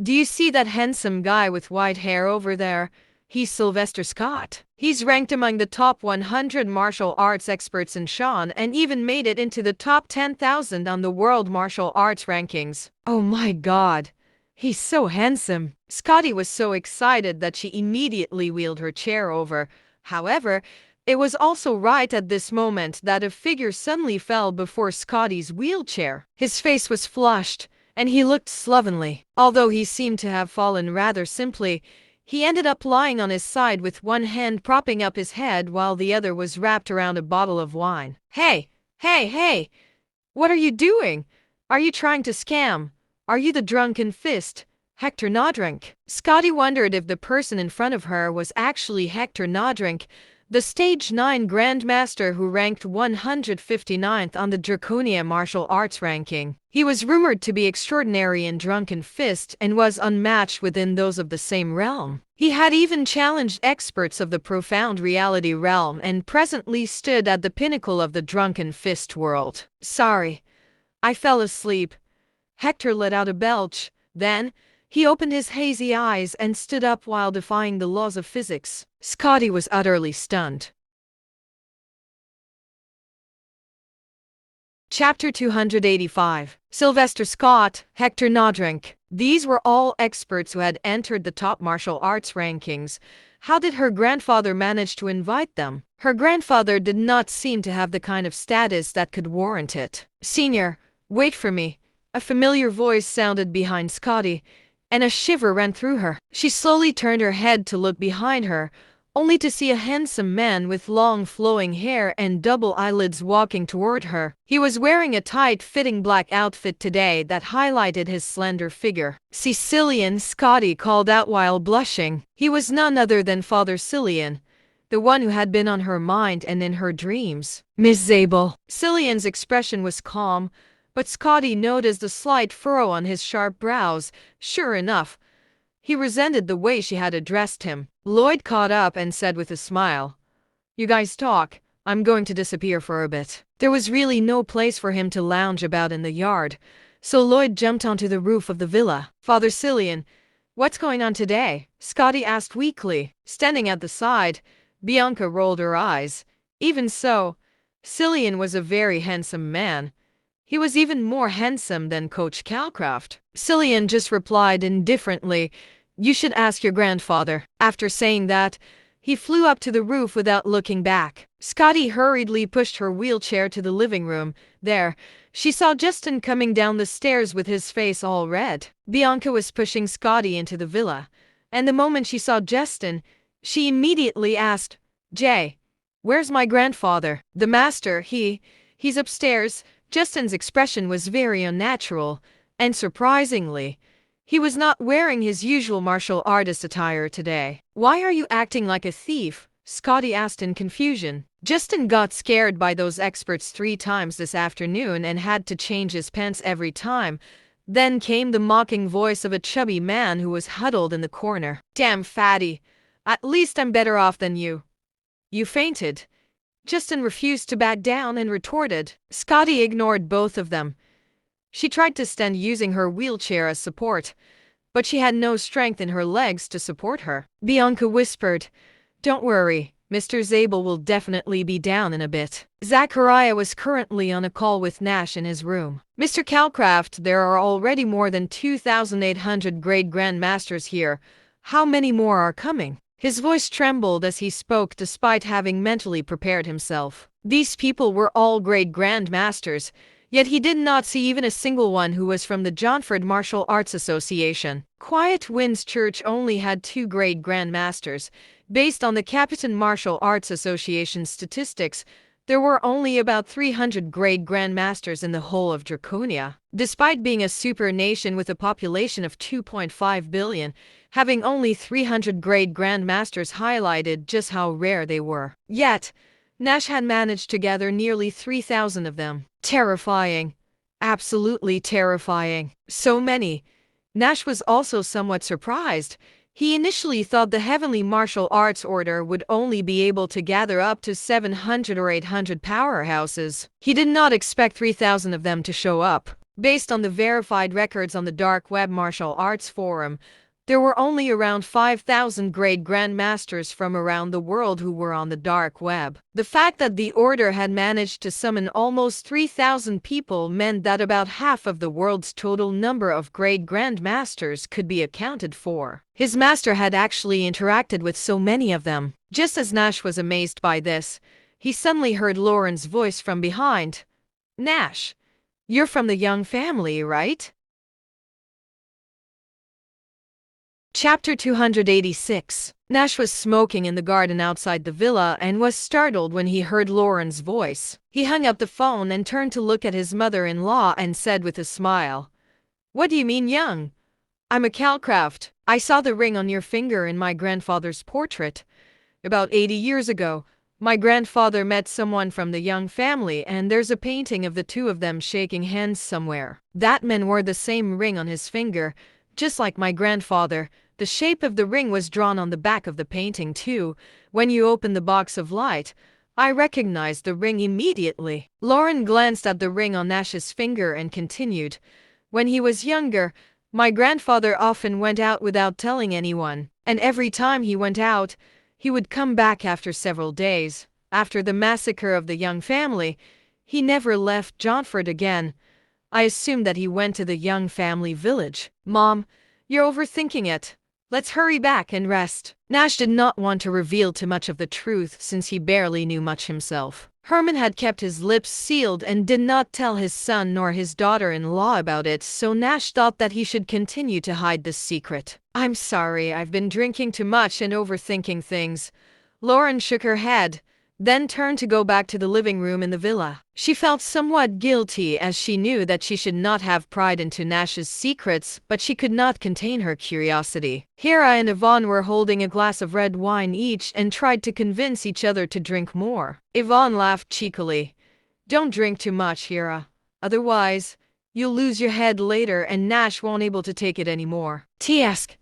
do you see that handsome guy with white hair over there? He's Sylvester Scott. He's ranked among the top 100 martial arts experts in Sean and even made it into the top 10,000 on the World Martial Arts Rankings. Oh my God. He's so handsome. Scotty was so excited that she immediately wheeled her chair over. However, it was also right at this moment that a figure suddenly fell before Scotty's wheelchair. His face was flushed, and he looked slovenly. Although he seemed to have fallen rather simply, he ended up lying on his side with one hand propping up his head while the other was wrapped around a bottle of wine. Hey! What are you doing? Are you trying to scam? Are you the drunken fist, Hector Nodrink? Scotty wondered if the person in front of her was actually Hector Nodrink, the Stage 9 Grandmaster who ranked 159th on the Draconia martial arts ranking. He was rumored to be extraordinary in Drunken Fist and was unmatched within those of the same realm. He had even challenged experts of the Profound Reality realm and presently stood at the pinnacle of the Drunken Fist world. Sorry, I fell asleep. Hector let out a belch. Then, he opened his hazy eyes and stood up while defying the laws of physics. Scotty was utterly stunned. Chapter 285. Sylvester Scott, Hector Nodrink. These were all experts who had entered the top martial arts rankings. How did her grandfather manage to invite them? Her grandfather did not seem to have the kind of status that could warrant it. Senior, wait for me. A familiar voice sounded behind Scotty, and a shiver ran through her. She slowly turned her head to look behind her, only to see a handsome man with long flowing hair and double eyelids walking toward her. He was wearing a tight-fitting black outfit today that highlighted his slender figure. Cillian, Scotty called out while blushing. He was none other than Father Cillian, the one who had been on her mind and in her dreams. Miss Zabel. Cillian's expression was calm, but Scotty noticed a slight furrow on his sharp brows. Sure enough, he resented the way she had addressed him. Lloyd caught up and said with a smile, "You guys talk. I'm going to disappear for a bit." There was really no place for him to lounge about in the yard, so Lloyd jumped onto the roof of the villa. "Father Cillian, what's going on today?" Scotty asked weakly. Standing at the side, Bianca rolled her eyes. Even so, Cillian was a very handsome man. He was even more handsome than Coach Calcraft. Cillian just replied indifferently, "You should ask your grandfather." After saying that, he flew up to the roof without looking back. Scotty hurriedly pushed her wheelchair to the living room. There, she saw Justin coming down the stairs with his face all red. Bianca was pushing Scotty into the villa, and the moment she saw Justin, she immediately asked, "Jay, where's my grandfather?" "The master, he's upstairs." Justin's expression was very unnatural, and surprisingly, he was not wearing his usual martial artist attire today. "Why are you acting like a thief?" Scotty asked in confusion. Justin got scared by those experts 3 times this afternoon and had to change his pants every time. Then came the mocking voice of a chubby man who was huddled in the corner. "Damn fatty. At least I'm better off than you. You fainted." Justin refused to back down and retorted. Scotty ignored both of them. She tried to stand using her wheelchair as support, but she had no strength in her legs to support her. Bianca whispered, "Don't worry, Mr. Zabel will definitely be down in a bit." Zachariah was currently on a call with Nash in his room. "Mr. Calcraft, there are already more than 2,800 grade grandmasters here. How many more are coming?" His voice trembled as he spoke despite having mentally prepared himself. These people were all grade grandmasters, yet he did not see even a single one who was from the Johnford Martial Arts Association. Quiet Winds Church only had 2 grade grandmasters. Based on the Capitan Martial Arts Association statistics, there were only about 300 grade grandmasters in the whole of Draconia. Despite being a super nation with a population of 2.5 billion, having only 300 grade grandmasters highlighted just how rare they were. Yet, Nash had managed to gather nearly 3,000 of them. Terrifying. Absolutely terrifying. So many. Nash was also somewhat surprised. He initially thought the Heavenly Martial Arts Order would only be able to gather up to 700 or 800 powerhouses. He did not expect 3,000 of them to show up. Based on the verified records on the Dark Web Martial Arts Forum, there were only around 5,000 grade grandmasters from around the world who were on the dark web. The fact that the Order had managed to summon almost 3,000 people meant that about half of the world's total number of grade grandmasters could be accounted for. His master had actually interacted with so many of them. Just as Nash was amazed by this, he suddenly heard Lauren's voice from behind. "Nash, you're from the Young family, right?" Chapter 286. Nash was smoking in the garden outside the villa and was startled when he heard Lauren's voice. He hung up the phone and turned to look at his mother-in-law and said with a smile, "What do you mean young? I'm a Calcraft. I saw the ring on your finger in my grandfather's portrait. About 80 years ago, My grandfather met someone from the Young family, and there's a painting of the two of them shaking hands somewhere. That man wore the same ring on his finger, just like my grandfather. The shape of the ring was drawn on the back of the painting too. When you open the box of light, I recognized the ring immediately. Lauren glanced at the ring on Nash's finger and continued. When he was younger, my grandfather often went out without telling anyone, and every time he went out, he would come back after several days. After the massacre of the Young family, he never left Johnford again. I assumed that he went to the Young family village. Mom, you're overthinking it. Let's hurry back and rest. Nash did not want to reveal too much of the truth since he barely knew much himself. Herman had kept his lips sealed and did not tell his son nor his daughter-in-law about it, so Nash thought that he should continue to hide this secret. I'm sorry, I've been drinking too much and overthinking things. Lauren shook her head, then turned to go back to the living room in the villa. She felt somewhat guilty as she knew that she should not have pried into Nash's secrets, but she could not contain her curiosity. Hira and Yvonne were holding a glass of red wine each and tried to convince each other to drink more. Yvonne laughed cheekily. Don't drink too much, Hira. Otherwise, you'll lose your head later and Nash won't able to take it anymore. T-ask,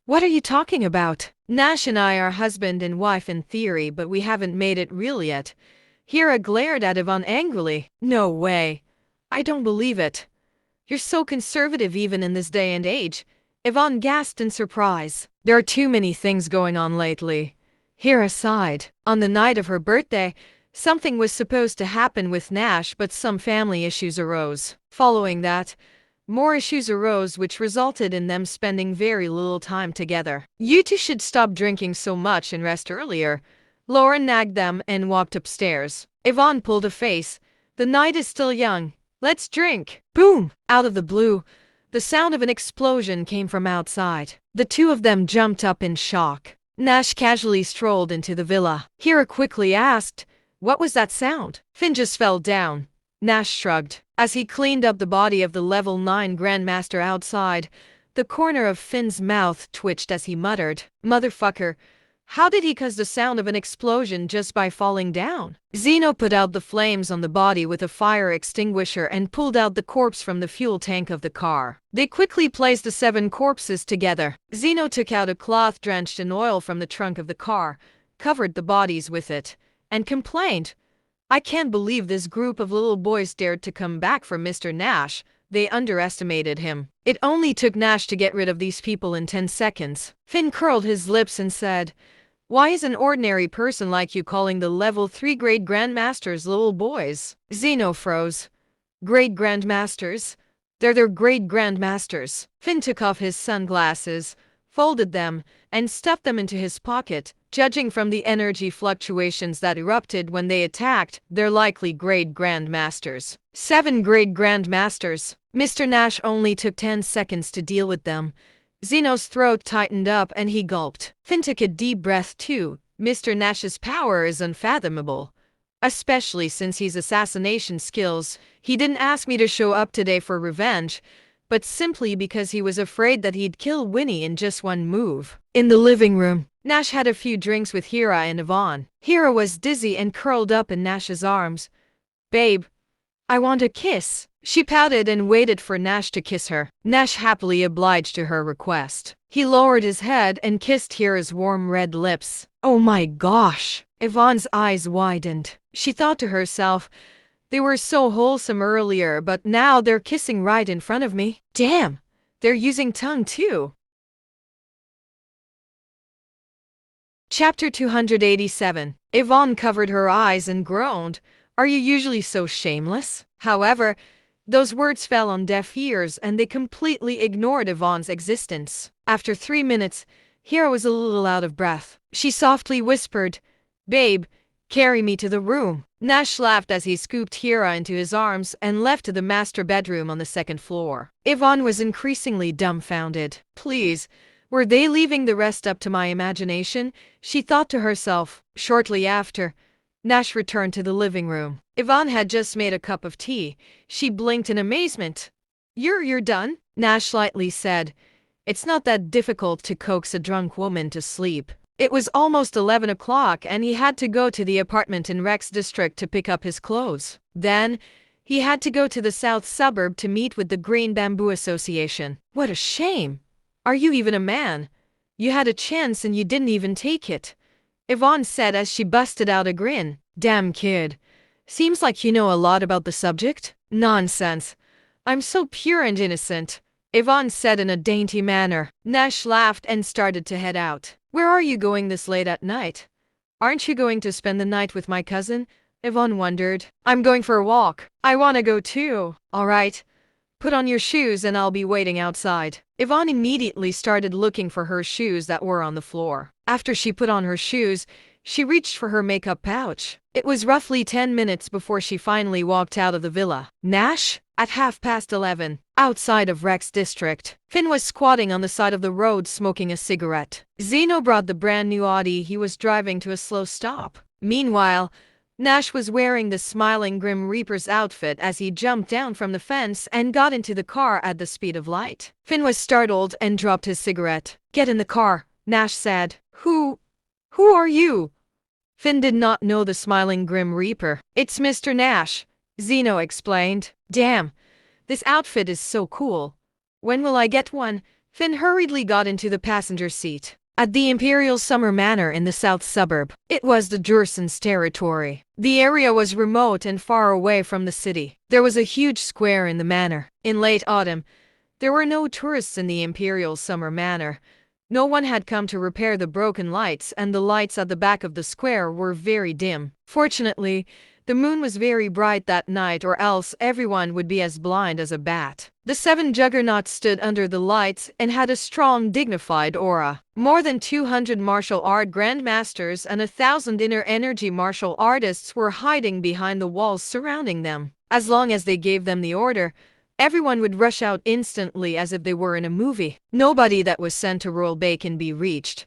what are you talking about? Nash and I are husband and wife in theory, but we haven't made it real yet. Hira glared at Yvonne angrily. No way. I don't believe it. You're so conservative even in this day and age. Yvonne gasped in surprise. There are too many things going on lately. Hira sighed. On the night of her birthday, something was supposed to happen with Nash, but some family issues arose. Following that, more issues arose which resulted in them spending very little time together. You two should stop drinking so much and rest earlier. Lauren nagged them and walked upstairs. Yvonne pulled a face. The night is still young. Let's drink. Boom! Out of the blue, the sound of an explosion came from outside. The two of them jumped up in shock. Nash casually strolled into the villa. Hira quickly asked, "What was that sound?" Finn just fell down. Nash shrugged. As he cleaned up the body of the level 9 Grandmaster outside, the corner of Finn's mouth twitched as he muttered, "Motherfucker, how did he cause the sound of an explosion just by falling down?" Zeno put out the flames on the body with a fire extinguisher and pulled out the corpse from the fuel tank of the car. They quickly placed the 7 corpses together. Zeno took out a cloth drenched in oil from the trunk of the car, covered the bodies with it, and complained, "I can't believe this group of little boys dared to come back for Mr. Nash. They underestimated him. It only took Nash to get rid of these people in 10 seconds. Finn curled his lips and said, "Why is an ordinary person like you calling the level 3 grade grandmasters little boys?" Zeno froze. Grade grandmasters? They're their grade grandmasters. Finn took off his sunglasses, folded them, and stuffed them into his pocket. Judging from the energy fluctuations that erupted when they attacked, they're likely grade grandmasters. 7 grade grandmasters. Mr. Nash only took 10 seconds to deal with them. Zeno's throat tightened up and he gulped. Finn took a deep breath too. Mr. Nash's power is unfathomable, especially since his assassination skills. He didn't ask me to show up today for revenge, but simply because he was afraid that he'd kill Winnie in just one move. In the living room, Nash had a few drinks with Hira and Yvonne. Hira was dizzy and curled up in Nash's arms. "Babe, I want a kiss." She pouted and waited for Nash to kiss her. Nash happily obliged to her request. He lowered his head and kissed Hira's warm red lips. Oh my gosh! Yvonne's eyes widened. She thought to herself, they were so wholesome earlier, but now they're kissing right in front of me. Damn, they're using tongue too. Chapter 287. Yvonne covered her eyes and groaned. "Are you usually so shameless?" However, those words fell on deaf ears and they completely ignored Yvonne's existence. After 3 minutes, Hira was a little out of breath. She softly whispered, "Babe, carry me to the room." Nash laughed as he scooped Hira into his arms and left to the master bedroom on the 2nd floor. Yvonne was increasingly dumbfounded. Please, were they leaving the rest up to my imagination? She thought to herself. Shortly after, Nash returned to the living room. Yvonne had just made a cup of tea. She blinked in amazement. You're done?" Nash lightly said. "It's not that difficult to coax a drunk woman to sleep." It was almost 11 o'clock and he had to go to the apartment in Rex District to pick up his clothes. Then, he had to go to the south suburb to meet with the Green Bamboo Association. What a shame! Are you even a man? You had a chance and you didn't even take it, Yvonne said as she busted out a grin. Damn kid. Seems like you know a lot about the subject. Nonsense. I'm so pure and innocent, Yvonne said in a dainty manner. Nash laughed and started to head out. Where are you going this late at night? Aren't you going to spend the night with my cousin? Yvonne wondered. I'm going for a walk. I want to go too. All right. Put on your shoes and I'll be waiting outside. Yvonne immediately started looking for her shoes that were on the floor. After she put on her shoes, she reached for her makeup pouch. It was roughly 10 minutes before she finally walked out of the villa. Nash? At 11:30, outside of Rex District, Finn was squatting on the side of the road smoking a cigarette. Zeno brought the brand new Audi he was driving to a slow stop. Meanwhile, Nash was wearing the smiling Grim Reaper's outfit as he jumped down from the fence and got into the car at the speed of light. Finn was startled and dropped his cigarette. Get in the car, Nash said. Who are you? Finn did not know the smiling Grim Reaper. It's Mr. Nash, Zeno explained. Damn, this outfit is so cool. When will I get one? Finn hurriedly got into the passenger seat. At the Imperial Summer Manor in the south suburb, it was the Dursons' territory. The area was remote and far away from the city. There was a huge square in the manor. In late autumn, there were no tourists in the Imperial Summer Manor. No one had come to repair the broken lights, and the lights at the back of the square were very dim. Fortunately, the moon was very bright that night, or else everyone would be as blind as a bat. The 7 juggernauts stood under the lights and had a strong, dignified aura. More than 200 martial art grandmasters and 1,000 inner energy martial artists were hiding behind the walls surrounding them. As long as they gave them the order, everyone would rush out instantly as if they were in a movie. Nobody that was sent to Royal Bay can be reached.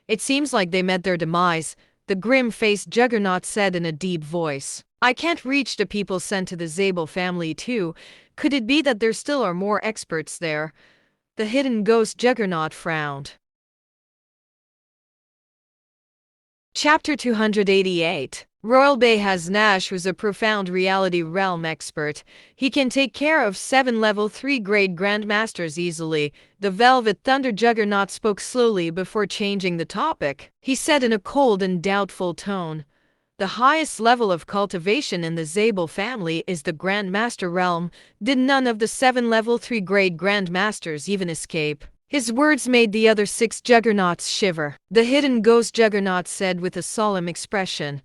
It seems like they met their demise, the grim-faced juggernaut said in a deep voice. I can't reach the people sent to the Zabel family too. Could it be that there still are more experts there? The hidden ghost juggernaut frowned. Chapter 288. Royal Bay has Nash, who's a profound reality realm expert. He can take care of 7 level 3 grade grandmasters easily. The Velvet Thunder Juggernaut spoke slowly before changing the topic. He said in a cold and doubtful tone, the highest level of cultivation in the Zabel family is the Grandmaster realm. Did none of the 7 level 3 grade grandmasters even escape? His words made the other 6 juggernauts shiver. The hidden ghost juggernaut said with a solemn expression,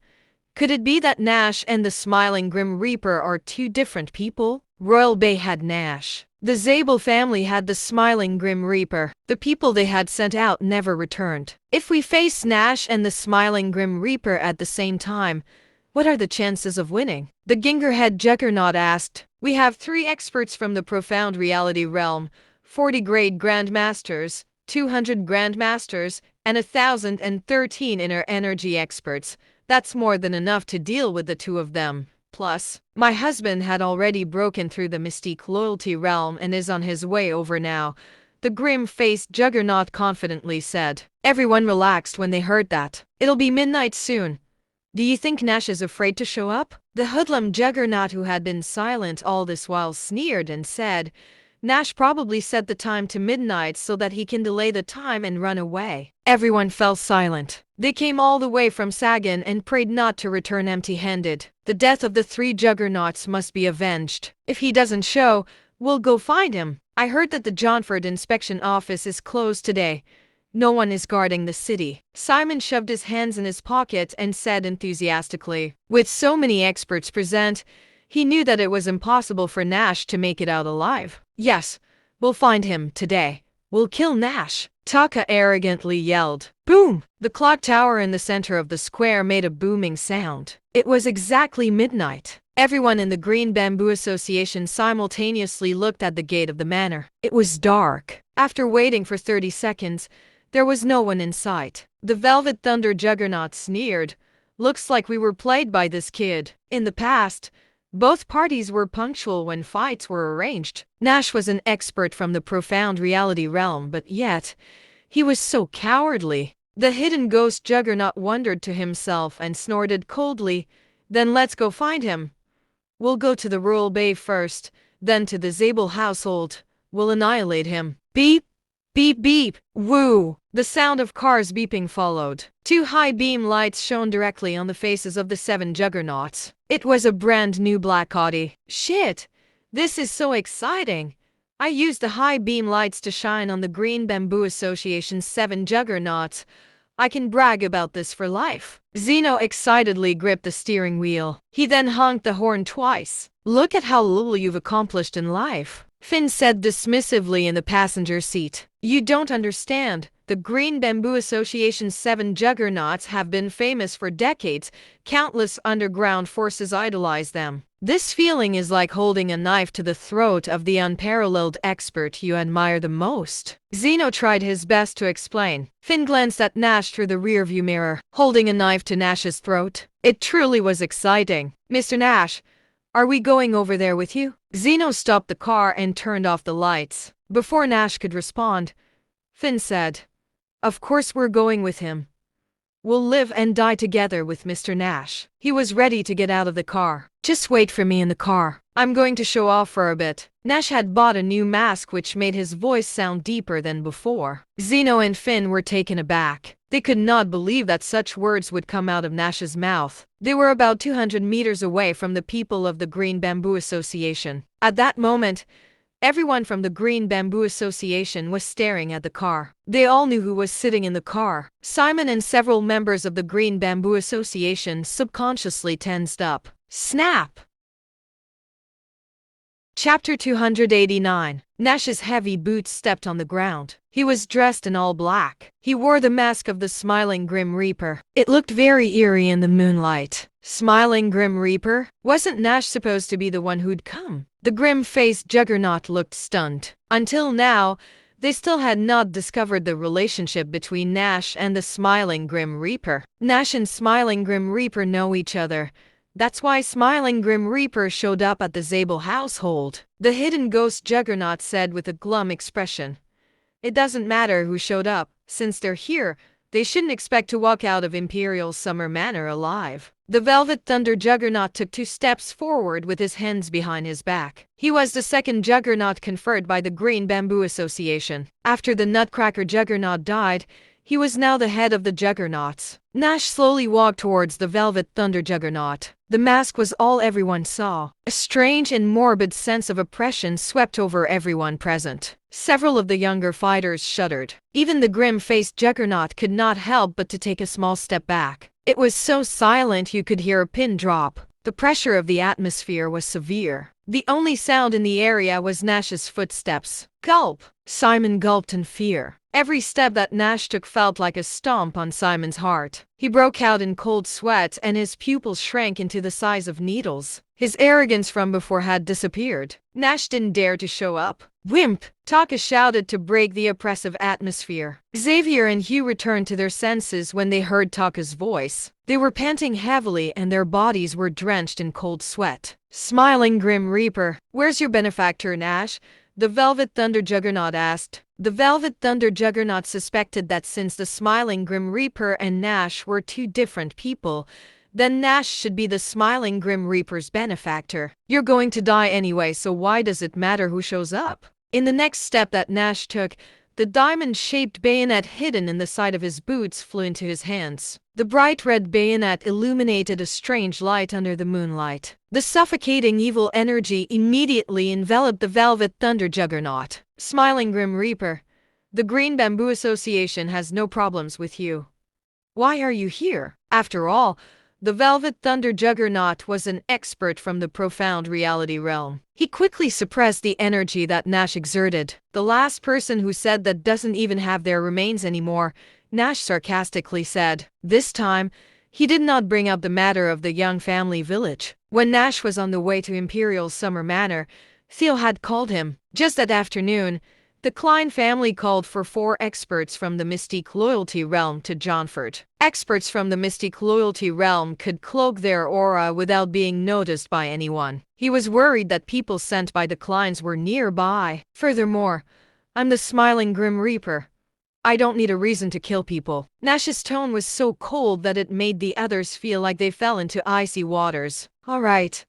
could it be that Nash and the smiling Grim Reaper are 2 different people? Royal Bay had Nash. The Zabel family had the smiling Grim Reaper. The people they had sent out never returned. If we face Nash and the smiling Grim Reaper at the same time, what are the chances of winning? The Gingerhead Juggernaut asked. We have 3 experts from the profound reality realm, 40 grade grandmasters, 200 grandmasters, and 1,013 inner energy experts. That's more than enough to deal with the 2 of them. Plus, my husband had already broken through the Mystique loyalty realm and is on his way over now, the grim-faced juggernaut confidently said. Everyone relaxed when they heard that. It'll be midnight soon. Do you think Nash is afraid to show up? The hoodlum juggernaut, who had been silent all this while, sneered and said, Nash probably set the time to midnight so that he can delay the time and run away. Everyone fell silent. They came all the way from Sagan and prayed not to return empty-handed. The death of the 3 juggernauts must be avenged. If he doesn't show, we'll go find him. I heard that the Johnford inspection office is closed today. No one is guarding the city. Simon shoved his hands in his pocket and said enthusiastically, with so many experts present, he knew that it was impossible for Nash to make it out alive. Yes, we'll find him today. We'll kill Nash, Taka arrogantly yelled. Boom! The clock tower in the center of the square made a booming sound. It was exactly midnight. Everyone in the Green Bamboo Association simultaneously looked at the gate of the manor. It was dark. After waiting for 30 seconds, there was no one in sight. The Velvet Thunder Juggernaut sneered. Looks like we were played by this kid. In the past, both parties were punctual when fights were arranged. Nash was an expert from the profound reality realm, but yet, he was so cowardly. The hidden ghost juggernaut wondered to himself and snorted coldly. Then let's go find him. We'll go to the rural bay first, then to the Zabel household. We'll annihilate him. Beep, beep, beep, woo! The sound of cars beeping followed. Two high beam lights shone directly on the faces of the 7 juggernauts. It was a brand new black Audi. Shit! This is so exciting! I used the high beam lights to shine on the Green Bamboo Association's 7 juggernauts. I can brag about this for life. Zeno excitedly gripped the steering wheel. He then honked the horn twice. Look at how little you've accomplished in life, Finn said dismissively in the passenger seat. You don't understand. The Green Bamboo Association's 7 juggernauts have been famous for decades. Countless underground forces idolize them. This feeling is like holding a knife to the throat of the unparalleled expert you admire the most. Zeno tried his best to explain. Finn glanced at Nash through the rearview mirror, holding a knife to Nash's throat. It truly was exciting. Mr. Nash, are we going over there with you? Zeno stopped the car and turned off the lights. Before Nash could respond, Finn said, Of course we're going with him. We'll live and die together with Mr. Nash. He was ready to get out of the car. Just wait for me in the car. I'm going to show off for a bit. Nash had bought a new mask which made his voice sound deeper than before. Zeno and Finn were taken aback. They could not believe that such words would come out of Nash's mouth. They were about 200 meters away from the people of the Green Bamboo Association. At that moment, everyone from the Green Bamboo Association was staring at the car. They all knew who was sitting in the car. Simon and several members of the Green Bamboo Association subconsciously tensed up. Snap! Chapter 289. Nash's heavy boots stepped on the ground. He was dressed in all black. He wore the mask of the Smiling Grim Reaper. It looked very eerie in the moonlight. Smiling Grim Reaper? Wasn't Nash supposed to be the one who'd come? The grim-faced juggernaut looked stunned. Until now, they still had not discovered the relationship between Nash and the Smiling Grim Reaper. Nash and Smiling Grim Reaper know each other. That's why Smiling Grim Reaper showed up at the Zabel household. The hidden ghost juggernaut said with a glum expression. It doesn't matter who showed up. Since they're here, they shouldn't expect to walk out of Imperial Summer Manor alive. The Velvet Thunder Juggernaut took 2 steps forward with his hands behind his back. He was the 2nd Juggernaut conferred by the Green Bamboo Association. After the Nutcracker Juggernaut died, he was now the head of the Juggernauts. Nash slowly walked towards the Velvet Thunder Juggernaut. The mask was all everyone saw. A strange and morbid sense of oppression swept over everyone present. Several of the younger fighters shuddered. Even the grim-faced Juggernaut could not help but to take a small step back. It was so silent you could hear a pin drop. The pressure of the atmosphere was severe. The only sound in the area was Nash's footsteps. Gulp! Simon gulped in fear. Every step that Nash took felt like a stomp on Simon's heart. He broke out in cold sweat and his pupils shrank into the size of needles. His arrogance from before had disappeared. Nash didn't dare to show up. Wimp! Taka shouted to break the oppressive atmosphere. Xavier and Hugh returned to their senses when they heard Taka's voice. They were panting heavily and their bodies were drenched in cold sweat. Smiling Grim Reaper, where's your benefactor, Nash? The Velvet Thunder Juggernaut asked. The Velvet Thunder Juggernaut suspected that since the Smiling Grim Reaper and Nash were 2 different people, then Nash should be the Smiling Grim Reaper's benefactor. You're going to die anyway, so why does it matter who shows up? In the next step that Nash took, the diamond-shaped bayonet hidden in the side of his boots flew into his hands. The bright red bayonet illuminated a strange light under the moonlight. The suffocating evil energy immediately enveloped the Velvet Thunder Juggernaut. Smiling Grim Reaper, the Green Bamboo Association has no problems with you. Why are you here? After all, the Velvet Thunder Juggernaut was an expert from the profound reality realm. He quickly suppressed the energy that Nash exerted. The last person who said that doesn't even have their remains anymore, Nash sarcastically said. This time, he did not bring up the matter of the young family village. When Nash was on the way to Imperial Summer Manor, Theo had called him. Just that afternoon, the Klein family called for 4 experts from the Mystique Loyalty Realm to Johnford. Experts from the Mystique Loyalty Realm could cloak their aura without being noticed by anyone. He was worried that people sent by the Kleins were nearby. Furthermore, I'm the Smiling Grim Reaper. I don't need a reason to kill people. Nash's tone was so cold that it made the others feel like they fell into icy waters. All right.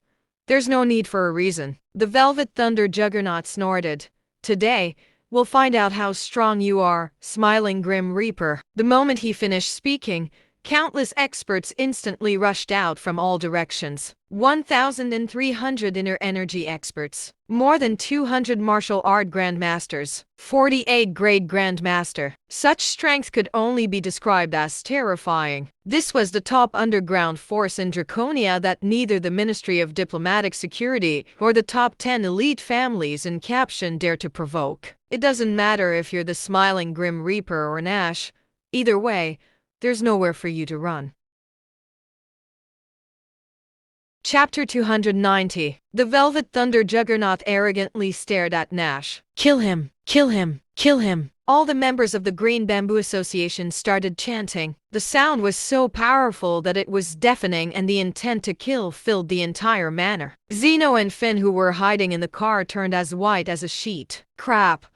There's no need for a reason. The Velvet Thunder Juggernaut snorted. Today, we'll find out how strong you are, smiling Grim Reaper. The moment he finished speaking, countless experts instantly rushed out from all directions. 1,300 inner energy experts, more than 200 martial art grandmasters, 48 grade grandmaster. Such strength could only be described as terrifying. This was the top underground force in Draconia that neither the Ministry of Diplomatic Security or the top 10 elite families in Caption dare to provoke. It doesn't matter if you're the smiling Grim Reaper or Nash. Either way, there's nowhere for you to run. Chapter 290. The Velvet Thunder Juggernaut arrogantly stared at Nash. Kill him! Kill him! Kill him! All the members of the Green Bamboo Association started chanting. The sound was so powerful that it was deafening, and the intent to kill filled the entire manor. Zeno and Finn, who were hiding in the car, turned as white as a sheet. Crap!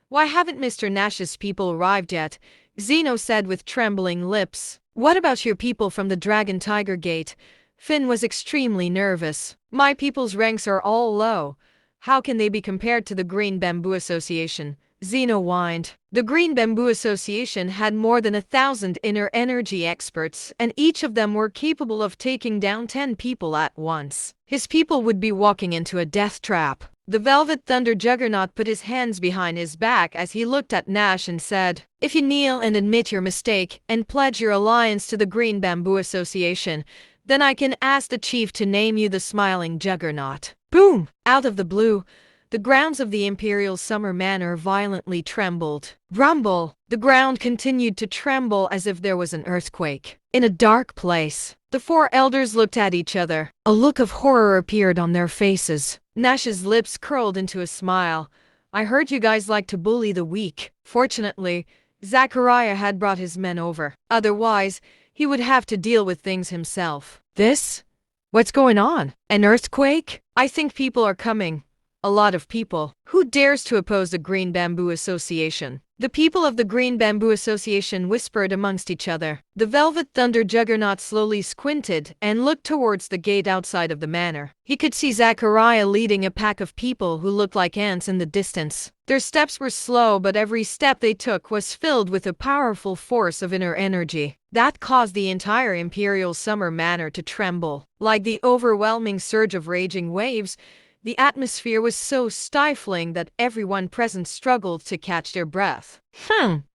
Why haven't Mr. Nash's people arrived yet? Zeno said with trembling lips. What about your people from the Dragon Tiger Gate? Finn was extremely nervous. My people's ranks are all low. How can they be compared to the Green Bamboo Association? Zeno whined. The Green Bamboo Association had more than 1,000 inner energy experts, and each of them were capable of taking down 10 people at once. His people would be walking into a death trap. The Velvet Thunder Juggernaut put his hands behind his back as he looked at Nash and said, "If you kneel and admit your mistake and pledge your alliance to the Green Bamboo Association, then I can ask the chief to name you the Smiling Juggernaut." Boom! Out of the blue, the grounds of the Imperial Summer Manor violently trembled. Rumble! The ground continued to tremble as if there was an earthquake. In a dark place, the four elders looked at each other. A look of horror appeared on their faces. Nash's lips curled into a smile. I heard you guys like to bully the weak. Fortunately, Zachariah had brought his men over. Otherwise, he would have to deal with things himself. This? What's going on? An earthquake? I think people are coming. A lot of people. Who dares to oppose the Green Bamboo Association? The people of the Green Bamboo Association whispered amongst each other. The Velvet Thunder Juggernaut slowly squinted and looked towards the gate outside of the manor. He could see Zachariah leading a pack of people who looked like ants in the distance. Their steps were slow, but every step they took was filled with a powerful force of inner energy. That caused the entire Imperial Summer Manor to tremble. Like the overwhelming surge of raging waves, the atmosphere was so stifling that everyone present struggled to catch their breath.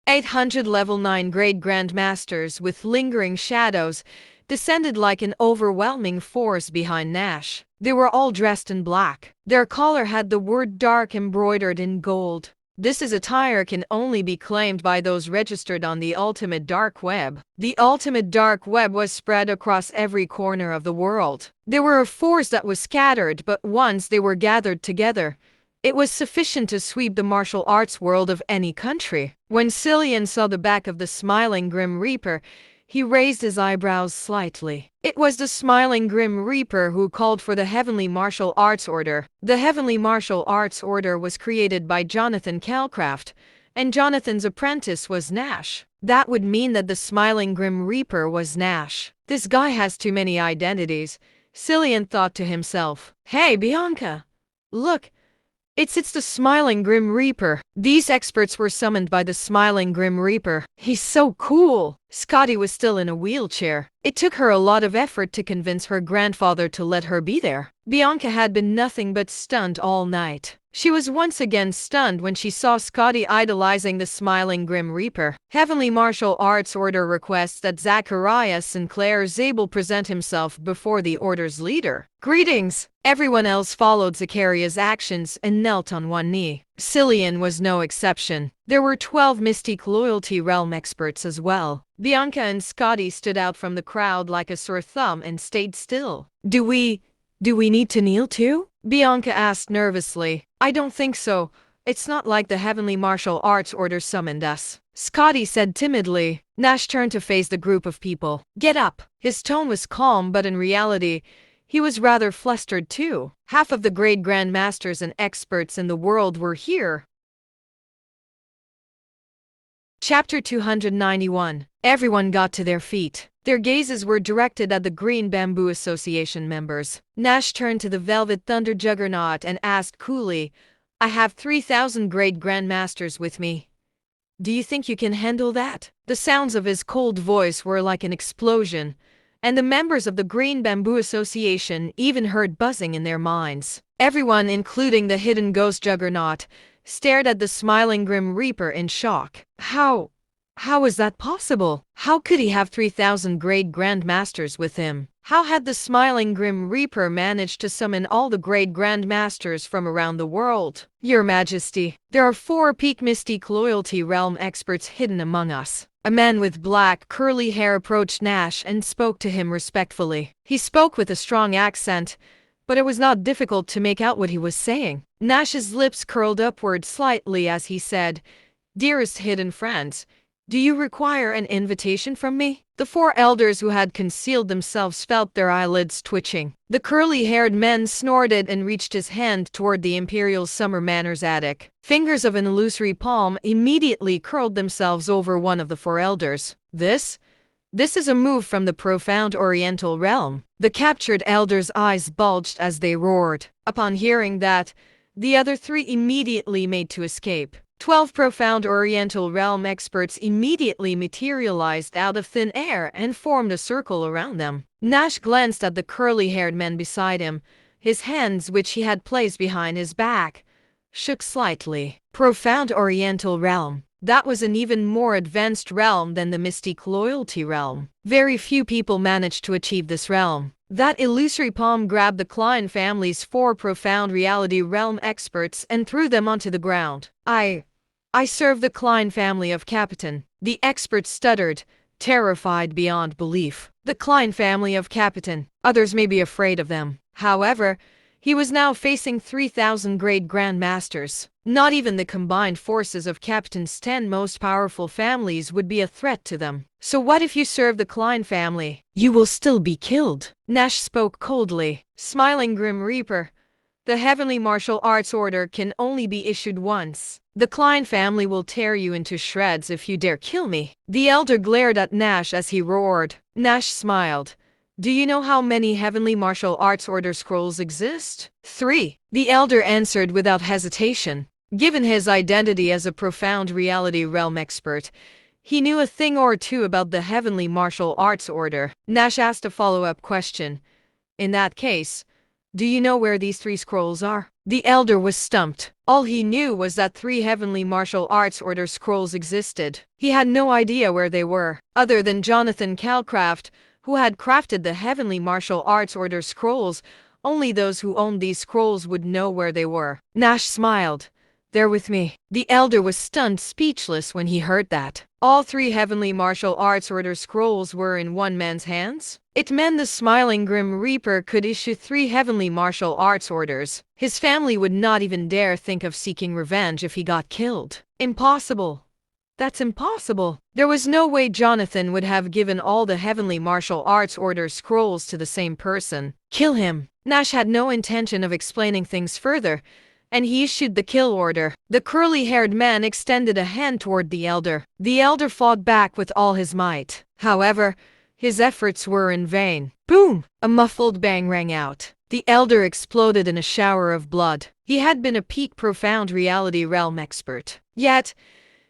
800 level 9 grade grandmasters with lingering shadows descended like an overwhelming force behind Nash. They were all dressed in black. Their collar had the word dark embroidered in gold. This attire can only be claimed by those registered on the Ultimate Dark Web. The Ultimate Dark Web was spread across every corner of the world. They were a force that was scattered, but once they were gathered together, it was sufficient to sweep the martial arts world of any country. When Cillian saw the back of the smiling Grim Reaper, he raised his eyebrows slightly. It was the smiling Grim Reaper who called for the Heavenly Martial Arts Order. The Heavenly Martial Arts Order was created by Jonathan Calcraft, and Jonathan's apprentice was Nash. That would mean that the smiling Grim Reaper was Nash. This guy has too many identities, Cillian thought to himself. Hey, Bianca! Look! It's the smiling Grim Reaper. These experts were summoned by the smiling Grim Reaper. He's so cool. Scotty was still in a wheelchair. It took her a lot of effort to convince her grandfather to let her be there. Bianca had been nothing but stunned all night. She was once again stunned when she saw Scotty idolizing the smiling Grim Reaper. Heavenly Martial Arts Order requests that Zachariah Sinclair Zabel present himself before the Order's leader. Greetings! Everyone else followed Zachariah's actions and knelt on one knee. Cillian was no exception. There were 12 Mystique Loyalty Realm experts as well. Bianca and Scotty stood out from the crowd like a sore thumb and stayed still. Do we need to kneel too? Bianca asked nervously. I don't think so. It's not like the Heavenly Martial Arts Order summoned us. Scotty said timidly. Nash turned to face the group of people. Get up! His tone was calm, but in reality, he was rather flustered too. Half of the great grandmasters and experts in the world were here. Chapter 291. Everyone got to their feet. Their gazes were directed at the Green Bamboo Association members. Nash turned to the Velvet Thunder Juggernaut and asked coolly, "I have 3,000 great grandmasters with me. Do you think you can handle that?" The sounds of his cold voice were like an explosion, and the members of the Green Bamboo Association even heard buzzing in their minds. Everyone, including the hidden ghost Juggernaut, stared at the smiling Grim Reaper in shock. How is that possible? How could he have 3,000 great grandmasters with him? How had the smiling Grim Reaper managed to summon all the great grandmasters from around the world? "Your Majesty, there are 4 peak mystic loyalty realm experts hidden among us." A man with black, curly hair approached Nash and spoke to him respectfully. He spoke with a strong accent, but it was not difficult to make out what he was saying. Nash's lips curled upward slightly as he said, "Dearest hidden friends, do you require an invitation from me?" The 4 elders who had concealed themselves felt their eyelids twitching. The curly-haired man snorted and reached his hand toward the Imperial Summer Manor's attic. Fingers of an illusory palm immediately curled themselves over one of the 4 elders. This is a move from the profound Oriental realm." The captured elders' eyes bulged as they roared. Upon hearing that, the other 3 immediately made to escape. 12 profound Oriental realm experts immediately materialized out of thin air and formed a circle around them. Nash glanced at the curly-haired man beside him. His hands, which he had placed behind his back, shook slightly. Profound Oriental realm. That was an even more advanced realm than the Mystic Loyalty realm. Very few people managed to achieve this realm. That illusory palm grabbed the Klein family's 4 profound reality realm experts and threw them onto the ground. I serve the Klein family of Capitan." The expert stuttered, terrified beyond belief. The Klein family of Capitan. Others may be afraid of them. However, he was now facing 3,000 great grandmasters. Not even the combined forces of Capitan's 10 most powerful families would be a threat to them. "So what if you serve the Klein family? You will still be killed." Nash spoke coldly. "Smiling Grim Reaper, the Heavenly Martial Arts Order can only be issued once. The Klein family will tear you into shreds if you dare kill me." The elder glared at Nash as he roared. Nash smiled. "Do you know how many Heavenly Martial Arts Order scrolls exist?" 3. The elder answered without hesitation. Given his identity as a profound reality realm expert, he knew a thing or two about the Heavenly Martial Arts Order. Nash asked a follow-up question. "In that case, do you know where these 3 scrolls are?" The elder was stumped. All he knew was that 3 Heavenly Martial Arts Order scrolls existed. He had no idea where they were. Other than Jonathan Calcraft, who had crafted the Heavenly Martial Arts Order scrolls, only those who owned these scrolls would know where they were. Nash smiled. "They're with me." The elder was stunned speechless when he heard that. All 3 Heavenly Martial Arts Order scrolls were in one man's hands? It meant the smiling Grim Reaper could issue 3 Heavenly Martial Arts Orders. His family would not even dare think of seeking revenge if he got killed. Impossible. That's impossible. There was no way Jonathan would have given all the Heavenly Martial Arts Order scrolls to the same person. "Kill him." Nash had no intention of explaining things further, and he issued the kill order. The curly-haired man extended a hand toward the elder. The elder fought back with all his might. However, his efforts were in vain. Boom! A muffled bang rang out. The elder exploded in a shower of blood. He had been a peak profound reality realm expert. Yet,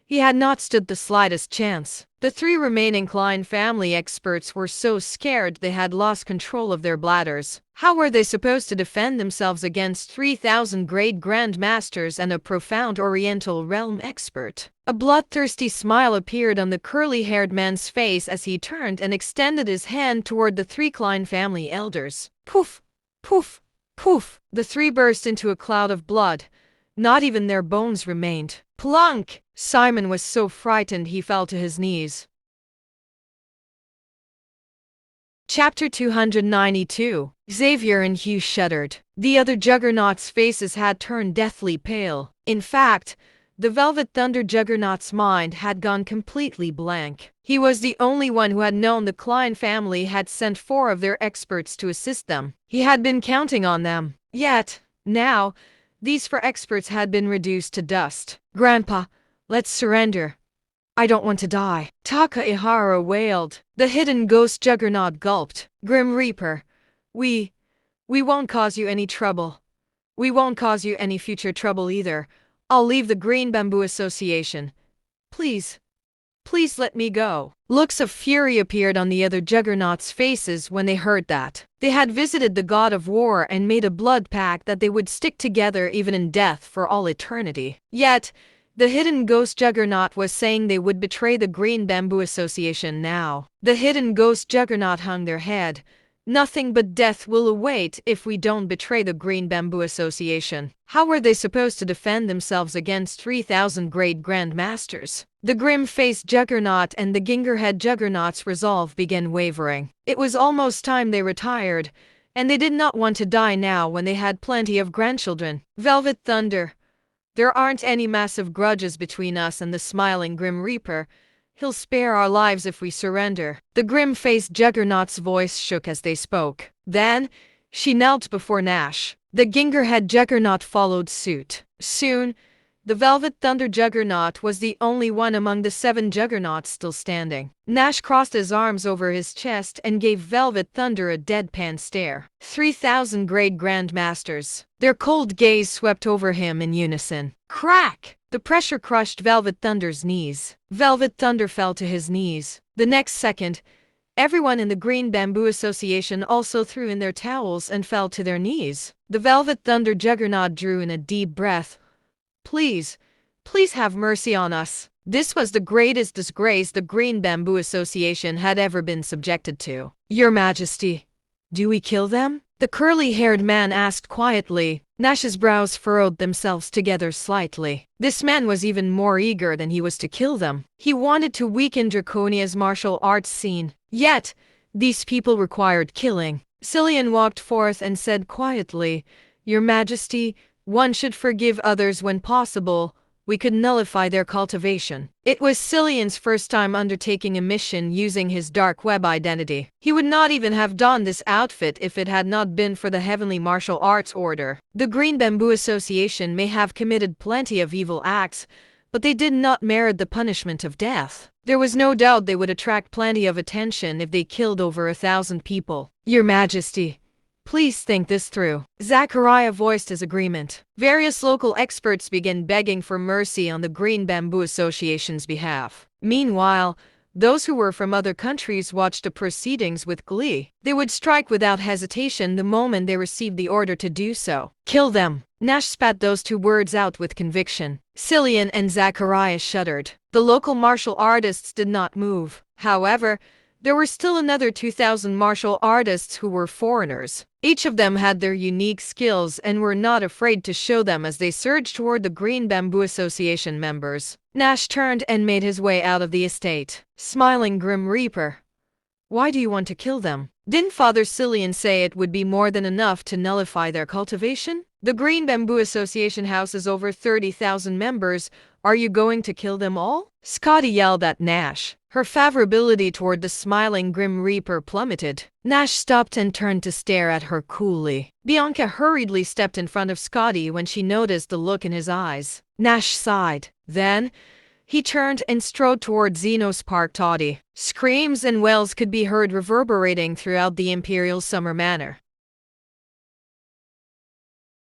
he had not stood the slightest chance. The 3 remaining Klein family experts were so scared they had lost control of their bladders. How were they supposed to defend themselves against 3,000 great grandmasters and a profound Oriental realm expert? A bloodthirsty smile appeared on the curly-haired man's face as he turned and extended his hand toward the 3 Klein family elders. Poof! Poof! Poof! The 3 burst into a cloud of blood. Not even their bones remained. Plunk! Simon was so frightened he fell to his knees. Chapter 292. Xavier and Hugh shuddered. The other juggernauts' faces had turned deathly pale. In fact, the Velvet Thunder Juggernaut's mind had gone completely blank. He was the only one who had known the Klein family had sent 4 of their experts to assist them. He had been counting on them. Yet, now, these 4 experts had been reduced to dust. "Grandpa, let's surrender. I don't want to die. Takahara wailed. The hidden ghost juggernaut gulped. Grim Reaper, we won't cause you any trouble. We won't cause you any future trouble either. I'll leave the Green Bamboo Association. Please, please let me go. Looks of fury appeared on the other juggernauts' faces when they heard that. They had visited the god of war and made a blood pact that they would stick together even in death for all eternity. Yet, the hidden ghost juggernaut was saying they would betray the Green Bamboo Association now. The hidden ghost juggernaut hung their head. Nothing but death will await if we don't betray the Green Bamboo Association. How were they supposed to defend themselves against 3,000 great grandmasters? The grim-faced juggernaut and the gingerhead juggernaut's resolve began wavering. It was almost time they retired, and they did not want to die now when they had plenty of grandchildren. Velvet Thunder. There aren't any massive grudges between us and the smiling Grim Reaper. He'll spare our lives if we surrender. The grim-faced juggernaut's voice shook as they spoke. Then, she knelt before Nash. The gingerhead juggernaut followed suit. Soon, the Velvet Thunder juggernaut was the only one among the 7 juggernauts still standing. Nash crossed his arms over his chest and gave Velvet Thunder a deadpan stare. 3,000 great grandmasters. Their cold gaze swept over him in unison. Crack! The pressure crushed Velvet Thunder's knees. Velvet Thunder fell to his knees. The next second, everyone in the Green Bamboo Association also threw in their towels and fell to their knees. The Velvet Thunder juggernaut drew in a deep breath. Please, please have mercy on us. This was the greatest disgrace the Green Bamboo Association had ever been subjected to. Your Majesty, do we kill them? The curly-haired man asked quietly. Nash's brows furrowed themselves together slightly. This man was even more eager than he was to kill them. He wanted to weaken Draconia's martial arts scene. Yet, these people required killing. Cillian walked forth and said quietly, Your Majesty, one should forgive others when possible. We could nullify their cultivation. It was Cillian's first time undertaking a mission using his dark web identity. He would not even have donned this outfit if it had not been for the Heavenly Martial Arts Order. The Green Bamboo Association may have committed plenty of evil acts, but they did not merit the punishment of death. There was no doubt they would attract plenty of attention if they killed over 1,000 people. Your Majesty, please think this through. Zachariah voiced his agreement. Various local experts began begging for mercy on the Green Bamboo Association's behalf. Meanwhile, those who were from other countries watched the proceedings with glee. They would strike without hesitation the moment they received the order to do so. Kill them. Nash spat those 2 words out with conviction. Cillian and Zachariah shuddered. The local martial artists did not move. However, there were still another 2,000 martial artists who were foreigners. Each of them had their unique skills and were not afraid to show them as they surged toward the Green Bamboo Association members. Nash turned and made his way out of the estate. Smiling Grim Reaper. Why do you want to kill them? Didn't Father Cillian say it would be more than enough to nullify their cultivation? The Green Bamboo Association houses over 30,000 members. Are you going to kill them all? Scotty yelled at Nash. Her favorability toward the smiling Grim Reaper plummeted. Nash stopped and turned to stare at her coolly. Bianca hurriedly stepped in front of Scotty when she noticed the look in his eyes. Nash sighed. Then, he turned and strode toward Zeno's park toddy. Screams and wails could be heard reverberating throughout the Imperial Summer Manor.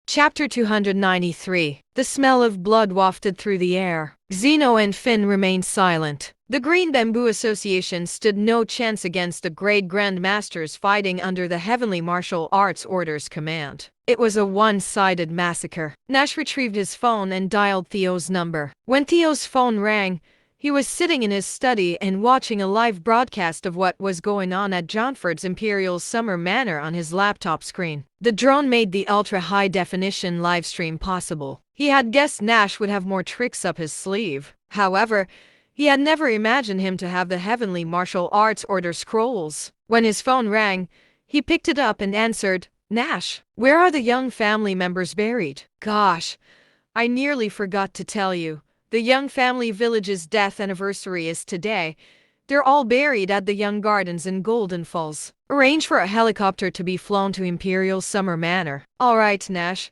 Chapter 293. The smell of blood wafted through the air. Zeno and Finn remained silent. The Green Bamboo Association stood no chance against the great grandmasters fighting under the Heavenly Martial Arts Order's command. It was a one-sided massacre. Nash retrieved his phone and dialed Theo's number. When Theo's phone rang, he was sitting in his study and watching a live broadcast of what was going on at Johnford's Imperial Summer Manor on his laptop screen. The drone made the ultra-high-definition livestream possible. He had guessed Nash would have more tricks up his sleeve. However, he had never imagined him to have the Heavenly Martial Arts Order scrolls. When his phone rang, he picked it up and answered, Nash, where are the young family members buried? Gosh, I nearly forgot to tell you. The Young Family Village's death anniversary is today. They're all buried at the Young Gardens in Golden Falls. Arrange for a helicopter to be flown to Imperial Summer Manor. All right, Nash.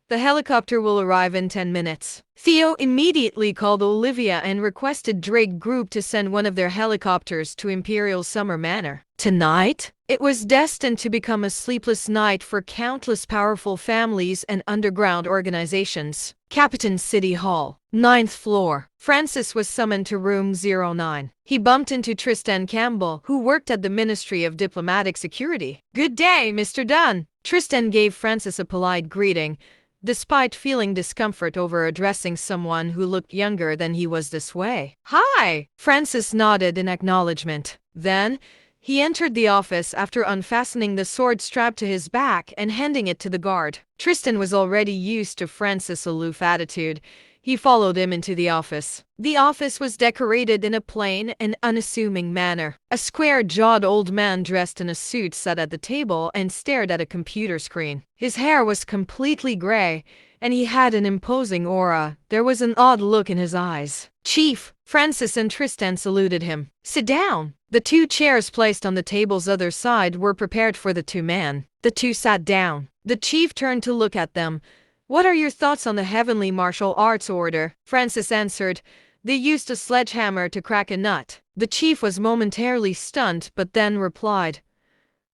The helicopter will arrive in 10 minutes. Theo immediately called Olivia and requested Drake Group to send one of their helicopters to Imperial Summer Manor. Tonight? It was destined to become a sleepless night for countless powerful families and underground organizations. Captain City Hall, 9th floor. Francis was summoned to room 09. He bumped into Tristan Campbell, who worked at the Ministry of Diplomatic Security. "Good day, Mr. Dunn." Tristan gave Francis a polite greeting, despite feeling discomfort over addressing someone who looked younger than he was this way. "Hi!" Francis nodded in acknowledgement. Then, he entered the office after unfastening the sword strapped to his back and handing it to the guard. Tristan was already used to Francis' aloof attitude. He followed him into the office. The office was decorated in a plain and unassuming manner. A square-jawed old man dressed in a suit sat at the table and stared at a computer screen. His hair was completely gray, and he had an imposing aura. There was an odd look in his eyes. "Chief!" Francis and Tristan saluted him. "Sit down." The two chairs placed on the table's other side were prepared for the two men. The two sat down. The chief turned to look at them. "What are your thoughts on the Heavenly Martial Arts Order?" Francis answered. "They used a sledgehammer to crack a nut." The chief was momentarily stunned, but then replied,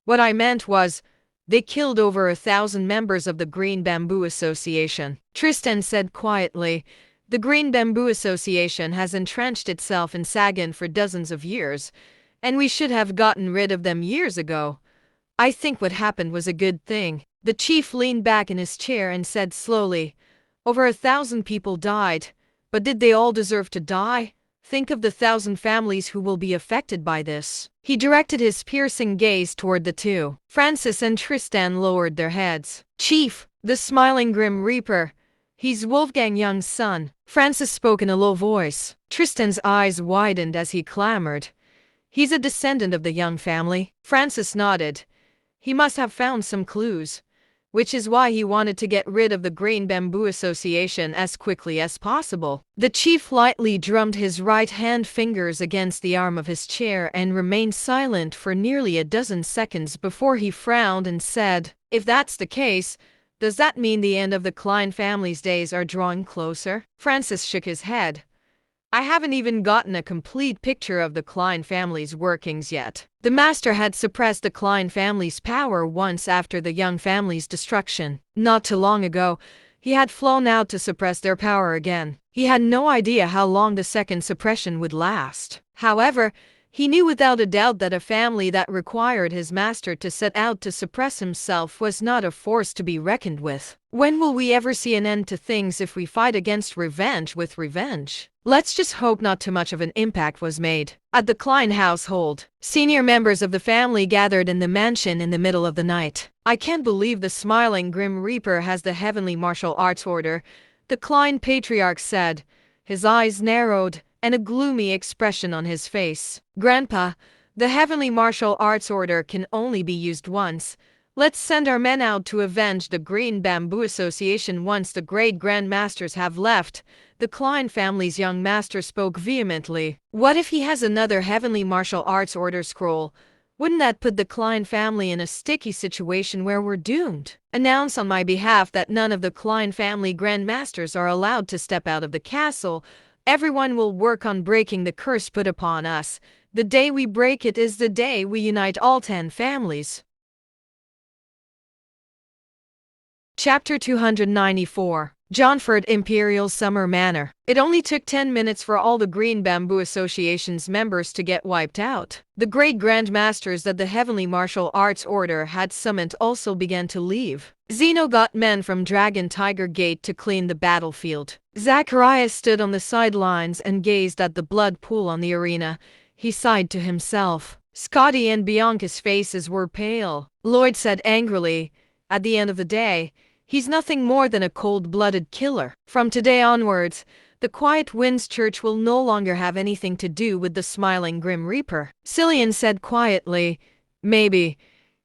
"What I meant was, they killed over 1,000 members of the Green Bamboo Association." Tristan said quietly, "The Green Bamboo Association has entrenched itself in Sagan for dozens of years, and we should have gotten rid of them years ago. I think what happened was a good thing." The chief leaned back in his chair and said slowly, "Over 1,000 people died, but did they all deserve to die? Think of the 1,000 families who will be affected by this." He directed his piercing gaze toward the two. Francis and Tristan lowered their heads. "Chief, the smiling Grim Reaper. He's Wolfgang Young's son." Francis spoke in a low voice. Tristan's eyes widened as he clamored, "He's a descendant of the Young family." Francis nodded. "He must have found some clues, which is why he wanted to get rid of the Green Bamboo Association as quickly as possible." The chief lightly drummed his right-hand fingers against the arm of his chair and remained silent for nearly a dozen seconds before he frowned and said, "If that's the case, does that mean the end of the Klein family's days are drawing closer?" Francis shook his head. "I haven't even gotten a complete picture of the Klein family's workings yet." The master had suppressed the Klein family's power once after the Young family's destruction. Not too long ago, he had flown out to suppress their power again. He had no idea how long the second suppression would last. However, he knew without a doubt that a family that required his master to set out to suppress himself was not a force to be reckoned with. When will we ever see an end to things if we fight against revenge with revenge? Let's just hope not too much of an impact was made. At the Klein household, senior members of the family gathered in the mansion in the middle of the night. "I can't believe the smiling Grim Reaper has the Heavenly Martial Arts Order," the Klein patriarch said. His eyes narrowed, and a gloomy expression on his face. "Grandpa, the Heavenly Martial Arts Order can only be used once. Let's send our men out to avenge the Green Bamboo Association once the great grandmasters have left." The Klein family's young master spoke vehemently. "What if he has another Heavenly Martial Arts Order scroll? Wouldn't that put the Klein family in a sticky situation where we're doomed? Announce on my behalf that none of the Klein family grandmasters are allowed to step out of the castle. Everyone will work on breaking the curse put upon us. The day we break it is the day we unite all 10 families." Chapter 294. Johnford Imperial Summer Manor. It only took 10 minutes for all the Green Bamboo Association's members to get wiped out. The great grandmasters that the Heavenly Martial Arts Order had summoned also began to leave. Zeno got men from Dragon Tiger Gate to clean the battlefield. Zacharias stood on the sidelines and gazed at the blood pool on the arena. He sighed to himself. Scotty and Bianca's faces were pale. Lloyd said angrily, "At the end of the day, he's nothing more than a cold-blooded killer. From today onwards, the Quiet Winds Church will no longer have anything to do with the smiling Grim Reaper." Cillian said quietly, "Maybe."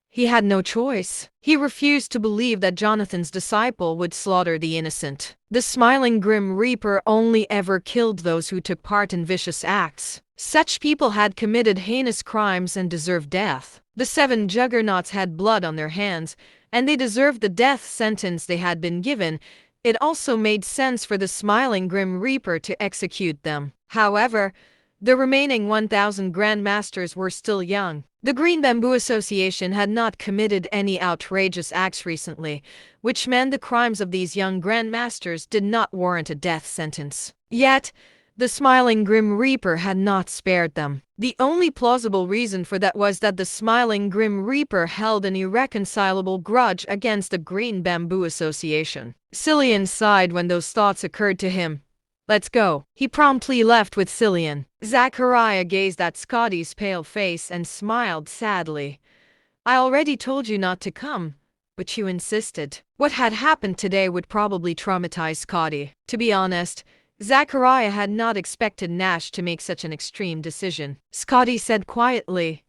He had no choice. He refused to believe that Jonathan's disciple would slaughter the innocent. The smiling Grim Reaper only ever killed those who took part in vicious acts. Such people had committed heinous crimes and deserved death. The 7 juggernauts had blood on their hands, and they deserved the death sentence they had been given. It also made sense for the smiling Grim Reaper to execute them. However, the remaining 1,000 Grandmasters were still young. The Green Bamboo Association had not committed any outrageous acts recently, which meant the crimes of these young Grandmasters did not warrant a death sentence. Yet, the smiling Grim Reaper had not spared them. The only plausible reason for that was that the smiling Grim Reaper held an irreconcilable grudge against the Green Bamboo Association. Cillian sighed when those thoughts occurred to him. "Let's go." He promptly left with Cillian. Zachariah gazed at Scotty's pale face and smiled sadly. "I already told you not to come, but you insisted." What had happened today would probably traumatize Scotty. To be honest, Zachariah had not expected Nash to make such an extreme decision. Scotty said quietly,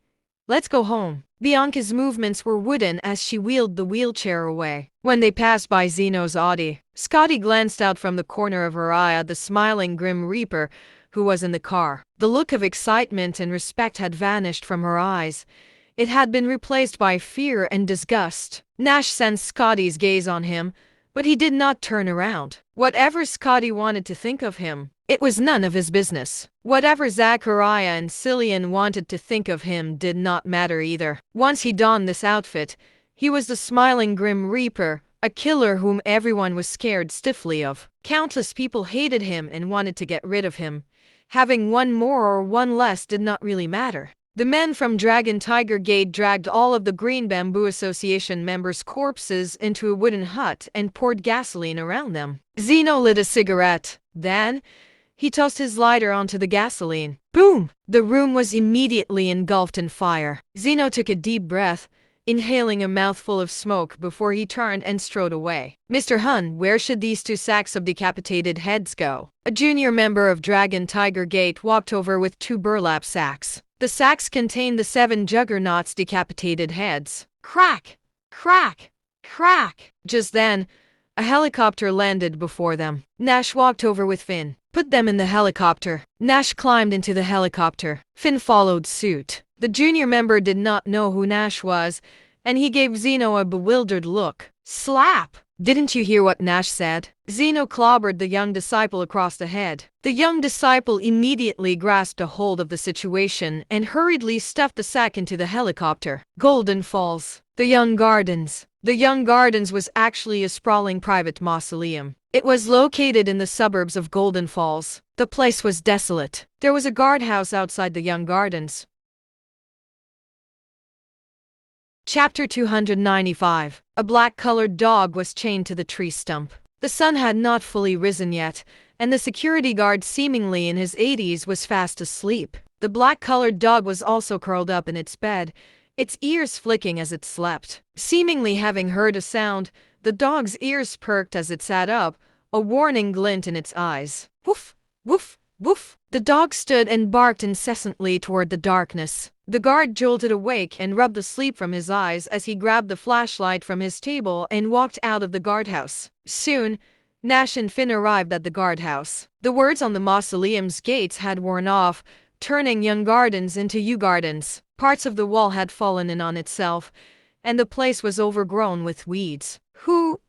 "Let's go home." Bianca's movements were wooden as she wheeled the wheelchair away. When they passed by Zeno's Audi, Scotty glanced out from the corner of her eye at the smiling Grim Reaper who was in the car. The look of excitement and respect had vanished from her eyes. It had been replaced by fear and disgust. Nash sensed Scotty's gaze on him, but he did not turn around. Whatever Scotty wanted to think of him, it was none of his business. Whatever Zachariah and Cillian wanted to think of him did not matter either. Once he donned this outfit, he was the smiling Grim Reaper, a killer whom everyone was scared stiffly of. Countless people hated him and wanted to get rid of him. Having one more or one less did not really matter. The men from Dragon Tiger Gate dragged all of the Green Bamboo Association members' corpses into a wooden hut and poured gasoline around them. Zeno lit a cigarette. Then, he tossed his lighter onto the gasoline. Boom! The room was immediately engulfed in fire. Zeno took a deep breath, inhaling a mouthful of smoke before he turned and strode away. "Mr. Hun, where should these 2 sacks of decapitated heads go?" A junior member of Dragon Tiger Gate walked over with 2 burlap sacks. The sacks contained the 7 Juggernauts' decapitated heads. Crack! Crack! Crack! Just then, a helicopter landed before them. Nash walked over with Finn. "Put them in the helicopter." Nash climbed into the helicopter. Finn followed suit. The junior member did not know who Nash was, and he gave Zeno a bewildered look. "Slap! Didn't you hear what Nash said?" Zeno clobbered the young disciple across the head. The young disciple immediately grasped a hold of the situation and hurriedly stuffed the sack into the helicopter. Golden Falls. The Young Gardens. The Young Gardens was actually a sprawling private mausoleum. It was located in the suburbs of Golden Falls. The place was desolate. There was a guardhouse outside the Young Gardens. Chapter 295. A black-colored dog was chained to the tree stump. The sun had not fully risen yet, and the security guard, seemingly in his 80s, was fast asleep. The black-colored dog was also curled up in its bed, its ears flicking as it slept. Seemingly having heard a sound, the dog's ears perked as it sat up, a warning glint in its eyes. Woof! Woof! Woof! The dog stood and barked incessantly toward the darkness. The guard jolted awake and rubbed the sleep from his eyes as he grabbed the flashlight from his table and walked out of the guardhouse. Soon, Nash and Finn arrived at the guardhouse. The words on the mausoleum's gates had worn off, turning Young Gardens into U Gardens. Parts of the wall had fallen in on itself, and the place was overgrown with weeds. Who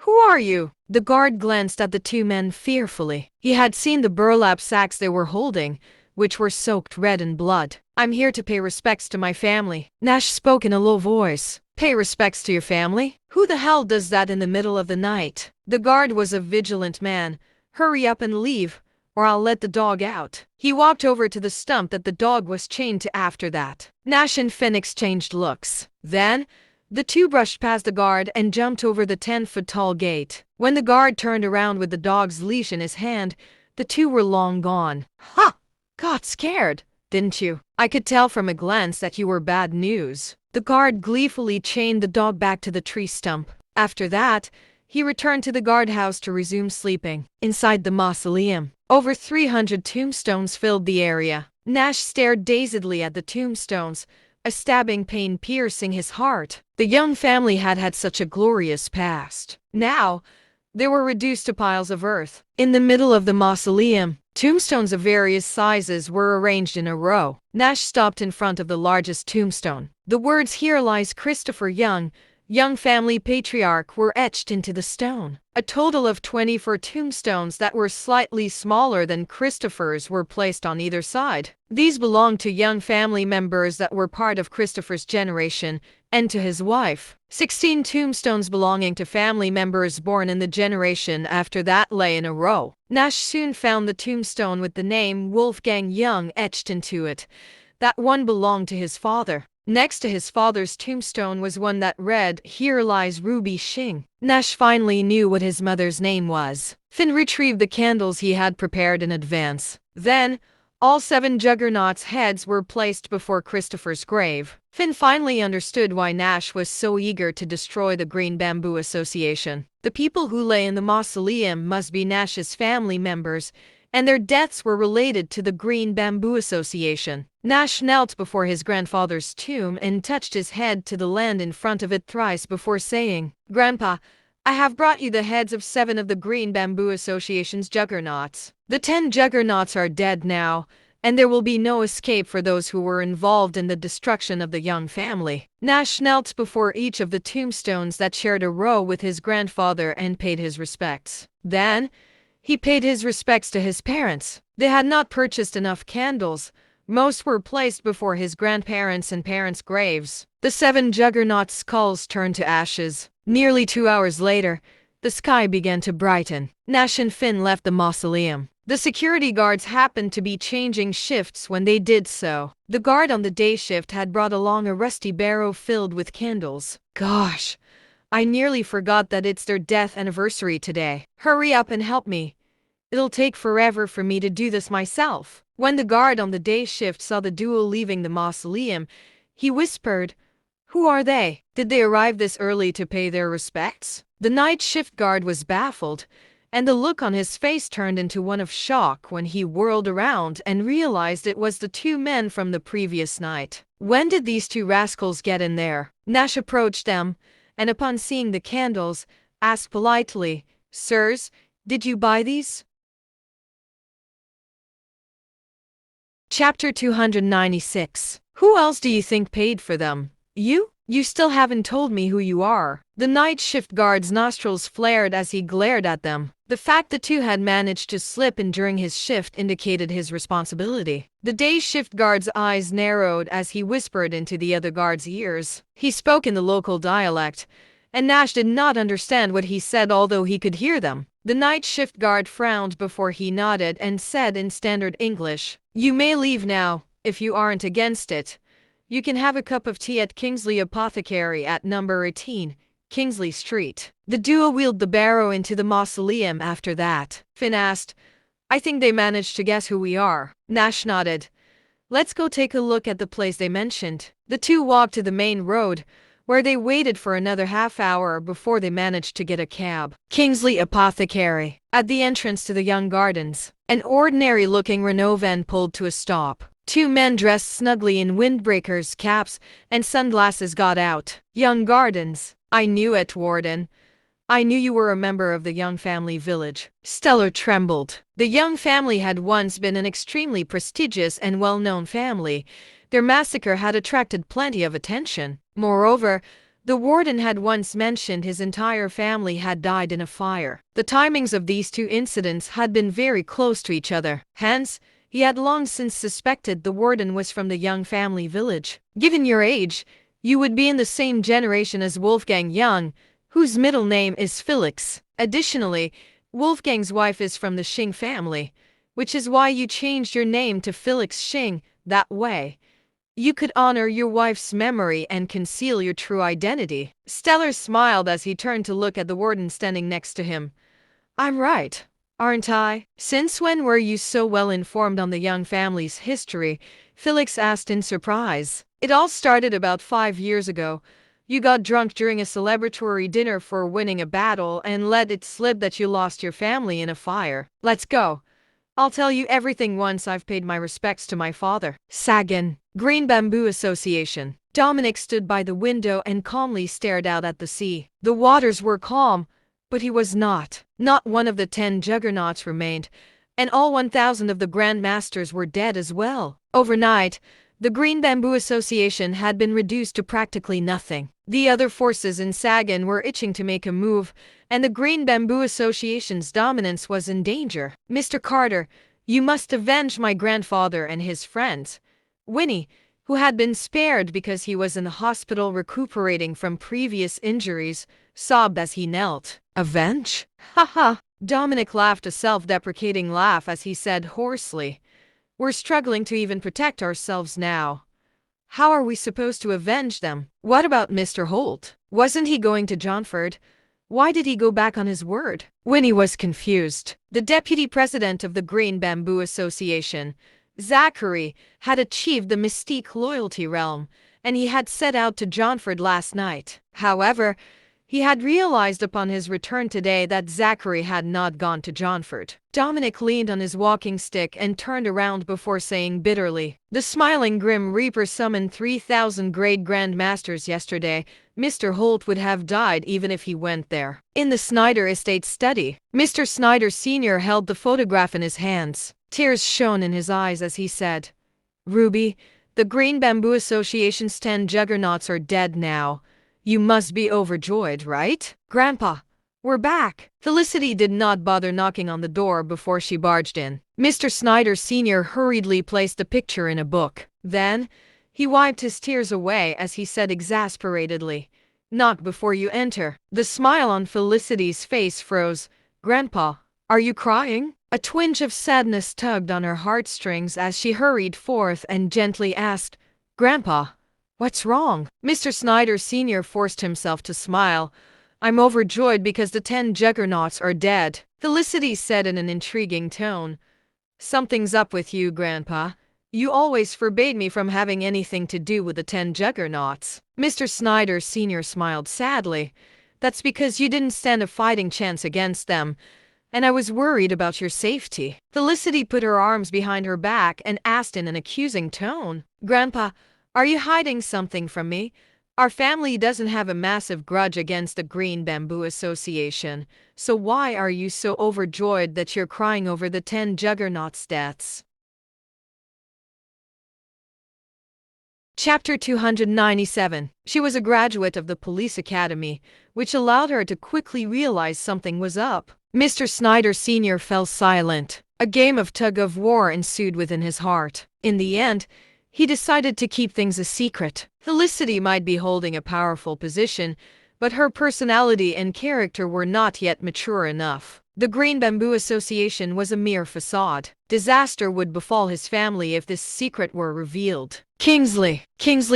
are you?" The guard glanced at the 2 men fearfully. He had seen the burlap sacks they were holding, which were soaked red in blood. "I'm here to pay respects to my family." Nash spoke in a low voice. "Pay respects to your family? Who the hell does that in the middle of the night?" The guard was a vigilant man. "Hurry up and leave, or I'll let the dog out." He walked over to the stump that the dog was chained to after that. Nash and Finn exchanged looks. Then, the 2 brushed past the guard and jumped over the 10-foot-tall gate. When the guard turned around with the dog's leash in his hand, the 2 were long gone. "Ha! Got scared, didn't you? I could tell from a glance that you were bad news." The guard gleefully chained the dog back to the tree stump. After that, he returned to the guardhouse to resume sleeping. Inside the mausoleum, over 300 tombstones filled the area. Nash stared dazedly at the tombstones, a stabbing pain piercing his heart. The young family had had such a glorious past. Now, they were reduced to piles of earth. In the middle of the mausoleum, tombstones of various sizes were arranged in a row. Nash stopped in front of the largest tombstone. The words "Here lies Christopher Young, young family patriarch were etched into the stone. A total of 24 tombstones that were slightly smaller than Christopher's were placed on either side. These belonged to young family members that were part of Christopher's generation and to his wife. 16 tombstones belonging to family members born in the generation after that lay in a row. Nash soon found the tombstone with the name Wolfgang Young etched into it. That one belonged to his father. Next to his father's tombstone was one that read, "Here lies Ruby Shing." Nash finally knew what his mother's name was. Finn retrieved the candles he had prepared in advance. Then, all 7 juggernauts' heads were placed before Christopher's grave. Finn finally understood why Nash was so eager to destroy the Green Bamboo Association. The people who lay in the mausoleum must be Nash's family members, and their deaths were related to the Green Bamboo Association. Nash knelt before his grandfather's tomb and touched his head to the land in front of it thrice before saying, "Grandpa, I have brought you the heads of 7 of the Green Bamboo Association's juggernauts. The 10 juggernauts are dead now, and there will be no escape for those who were involved in the destruction of the Young family." Nash knelt before each of the tombstones that shared a row with his grandfather and paid his respects. Then, he paid his respects to his parents. They had not purchased enough candles. Most were placed before his grandparents' and parents' graves. The 7 juggernaut skulls turned to ashes. Nearly 2 hours later, the sky began to brighten. Nash and Finn left the mausoleum. The security guards happened to be changing shifts when they did so. The guard on the day shift had brought along a rusty barrow filled with candles. "Gosh, I nearly forgot that it's their death anniversary today. Hurry up and help me. It'll take forever for me to do this myself." When the guard on the day shift saw the duo leaving the mausoleum, he whispered, "Who are they? Did they arrive this early to pay their respects?" The night shift guard was baffled, and the look on his face turned into one of shock when he whirled around and realized it was the 2 men from the previous night. "When did these 2 rascals get in there?" Nash approached them, and upon seeing the candles, asked politely, "Sirs, did you buy these?" Chapter 296. Who else do you think paid for them? You? You still haven't told me who you are. The night shift guard's nostrils flared as he glared at them. The fact the 2 had managed to slip in during his shift indicated his responsibility. The day shift guard's eyes narrowed as he whispered into the other guard's ears. He spoke in the local dialect, and Nash did not understand what he said although he could hear them. The night shift guard frowned before he nodded and said in standard English, "You may leave now, if you aren't against it. You can have a cup of tea at Kingsley Apothecary at number 18, Kingsley Street." The duo wheeled the barrow into the mausoleum after that. Finn asked, "I think they managed to guess who we are." Nash nodded. "Let's go take a look at the place they mentioned." The 2 walked to the main road, where they waited for another half-hour before they managed to get a cab. Kingsley Apothecary. At the entrance to the Young Gardens, an ordinary-looking Renault van pulled to a stop. 2 men dressed snugly in windbreakers, caps, and sunglasses got out. "Young Gardens. I knew it, Warden. I knew you were a member of the Young family village." Stellar trembled. The Young family had once been an extremely prestigious and well-known family. Their massacre had attracted plenty of attention. Moreover, the warden had once mentioned his entire family had died in a fire. The timings of these 2 incidents had been very close to each other. Hence, he had long since suspected the warden was from the Young family village. "Given your age, you would be in the same generation as Wolfgang Young, whose middle name is Felix. Additionally, Wolfgang's wife is from the Shing family, which is why you changed your name to Felix Shing. That way, you could honor your wife's memory and conceal your true identity." Stellar smiled as he turned to look at the warden standing next to him. "I'm right, aren't I?" "Since when were you so well informed on the Young family's history?" Felix asked in surprise. "It all started about 5 years ago. You got drunk during a celebratory dinner for winning a battle and let it slip that you lost your family in a fire. Let's go. I'll tell you everything once I've paid my respects to my father." Sagan. Green Bamboo Association. Dominic stood by the window and calmly stared out at the sea. The waters were calm, but he was not. Not one of the 10 juggernauts remained, and all 1,000 of the Grand Masters were dead as well. Overnight, The Green Bamboo Association had been reduced to practically nothing. The other forces in Sagan were itching to make a move, and the Green Bamboo Association's dominance was in danger. Mr. Carter, you must avenge my grandfather and his friends. Winnie, who had been spared because he was in the hospital recuperating from previous injuries, sobbed as he knelt. Avenge? Ha ha! Dominic laughed a self-deprecating laugh as he said hoarsely, "We're struggling to even protect ourselves now. How are we supposed to avenge them? What about Mr. Holt? Wasn't he going to Johnford? Why did he go back on his word?" Winnie was confused. The deputy president of the Green Bamboo Association, Zachary, had achieved the Mystique loyalty realm, and he had set out to Johnford last night. However, he had realized upon his return today that Zachary had not gone to Johnford. Dominic leaned on his walking stick and turned around before saying bitterly, "The smiling Grim Reaper summoned 3,000 great grandmasters yesterday. Mr. Holt would have died even if he went there." In the Snyder estate study, Mr. Snyder Sr. held the photograph in his hands. Tears shone in his eyes as he said, "Ruby, the Green Bamboo Association's 10 juggernauts are dead now. You must be overjoyed, right? Grandpa, we're back." Felicity did not bother knocking on the door before she barged in. Mr. Snyder Sr. hurriedly placed the picture in a book. Then, he wiped his tears away as he said exasperatedly, "Knock before you enter." The smile on Felicity's face froze. "Grandpa, are you crying?" A twinge of sadness tugged on her heartstrings as she hurried forth and gently asked, "Grandpa, what's wrong?" Mr. Snyder Sr. forced himself to smile. "I'm overjoyed because the 10 juggernauts are dead," Felicity said in an intriguing tone. "Something's up with you, Grandpa. You always forbade me from having anything to do with the 10 juggernauts." Mr. Snyder Sr. smiled sadly. "That's because you didn't stand a fighting chance against them, and I was worried about your safety." Felicity put her arms behind her back and asked in an accusing tone, "Grandpa, are you hiding something from me? Our family doesn't have a massive grudge against the Green Bamboo Association, so why are you so overjoyed that you're crying over the 10 juggernauts' deaths?" Chapter 297. She was a graduate of the police academy, which allowed her to quickly realize something was up. Mr. Snyder Sr. fell silent. A game of tug-of-war ensued within his heart. In the end, he decided to keep things a secret. Felicity might be holding a powerful position, but her personality and character were not yet mature enough. The Green Bamboo Association was a mere facade. Disaster would befall his family if this secret were revealed. Kingsley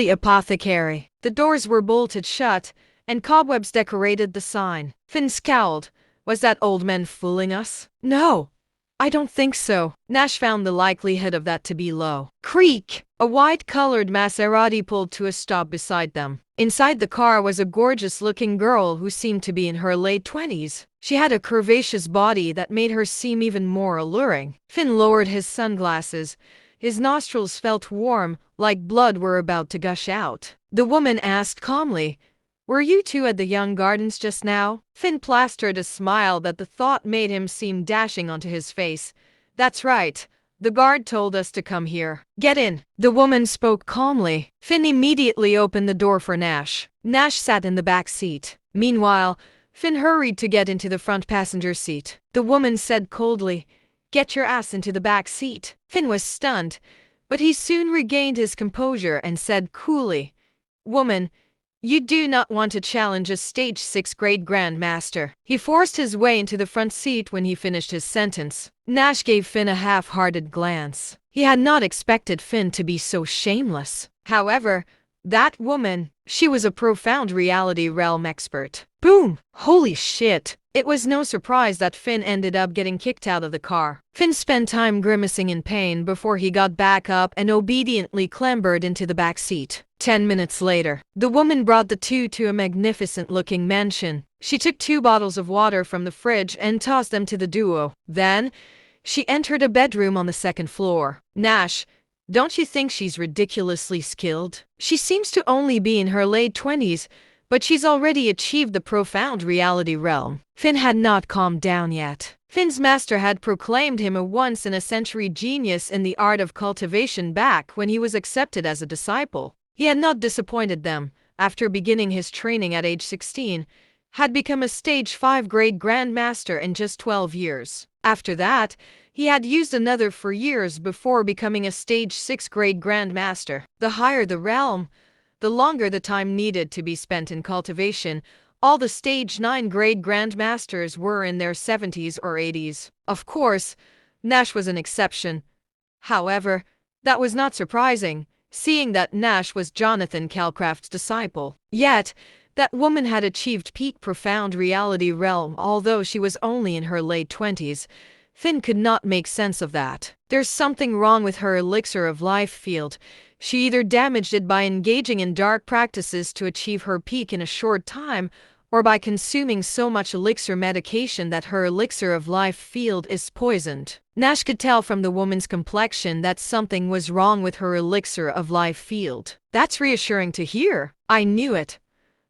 Apothecary. The doors were bolted shut, and cobwebs decorated the sign. Finn scowled. Was that old man fooling us? No, I don't think so. Nash found the likelihood of that to be low. Creak! A white-colored Maserati pulled to a stop beside them. Inside the car was a gorgeous-looking girl who seemed to be in her late 20s. She had a curvaceous body that made her seem even more alluring. Finn lowered his sunglasses. His nostrils felt warm, like blood were about to gush out. The woman asked calmly, "Were you two at the Young Gardens just now?" Finn plastered a smile that the thought made him seem dashing onto his face. "That's right. The guard told us to come here." "Get in." The woman spoke calmly. Finn immediately opened the door for Nash. Nash sat in the back seat. Meanwhile, Finn hurried to get into the front passenger seat. The woman said coldly, "Get your ass into the back seat." Finn was stunned, but he soon regained his composure and said coolly, "Woman, you do not want to challenge a stage 6 grade grandmaster." He forced his way into the front seat when he finished his sentence. Nash gave Finn a half-hearted glance. He had not expected Finn to be so shameless. However, that woman, she was a profound reality realm expert. Boom! Holy shit! It was no surprise that Finn ended up getting kicked out of the car. Finn spent time grimacing in pain before he got back up and obediently clambered into the back seat. 10 minutes later, the woman brought the two to a magnificent-looking mansion. She took 2 bottles of water from the fridge and tossed them to the duo. Then, she entered a bedroom on the 2nd floor. "Nash, don't you think she's ridiculously skilled? She seems to only be in her late 20s, but she's already achieved the profound reality realm." Finn had not calmed down yet. Finn's master had proclaimed him a once-in-a-century genius in the art of cultivation back when he was accepted as a disciple. He had not disappointed them. After beginning his training at age 16, had become a stage 5 grade grandmaster in just 12 years. After that, he had used another for years before becoming a stage 6 grade grandmaster. The higher the realm, the longer the time needed to be spent in cultivation. All the stage 9 grade grandmasters were in their 70s or 80s. Of course, Nash was an exception. However, that was not surprising, seeing that Nash was Jonathan Calcraft's disciple. Yet, that woman had achieved peak profound reality realm although she was only in her late 20s. Finn could not make sense of that. There's something wrong with her elixir of life field. She either damaged it by engaging in dark practices to achieve her peak in a short time, or by consuming so much elixir medication that her elixir of life field is poisoned. Nash could tell from the woman's complexion that something was wrong with her elixir of life field. That's reassuring to hear. I knew it.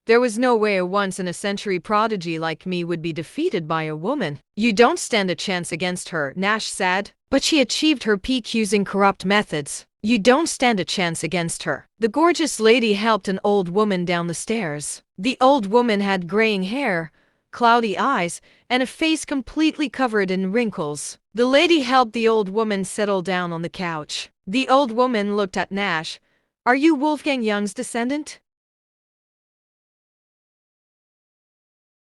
There was no way a once-in-a-century prodigy like me would be defeated by a woman. You don't stand a chance against her, Nash said. But she achieved her peak using corrupt methods. You don't stand a chance against her. The gorgeous lady helped an old woman down the stairs. The old woman had graying hair, cloudy eyes, and a face completely covered in wrinkles. The lady helped the old woman settle down on the couch. The old woman looked at Nash. Are you Wolfgang Young's descendant?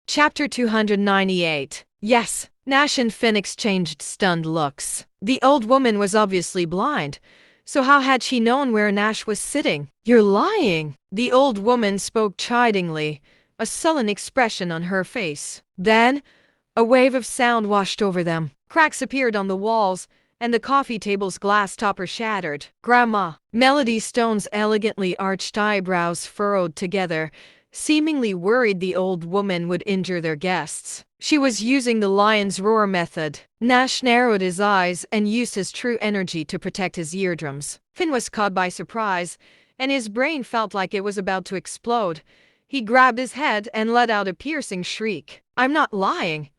Chapter 298. Yes. Nash and Finn exchanged stunned looks. The old woman was obviously blind, so how had she known where Nash was sitting? You're lying. The old woman spoke chidingly, a sullen expression on her face. Then, a wave of sound washed over them. Cracks appeared on the walls, and the coffee table's glass topper shattered. Grandma. Melody Stone's elegantly arched eyebrows furrowed together, seemingly worried the old woman would injure their guests. She was using the lion's roar method. Nash narrowed his eyes and used his true energy to protect his eardrums. Finn was caught by surprise, and his brain felt like it was about to explode. He grabbed his head and let out a piercing shriek. I'm not lying.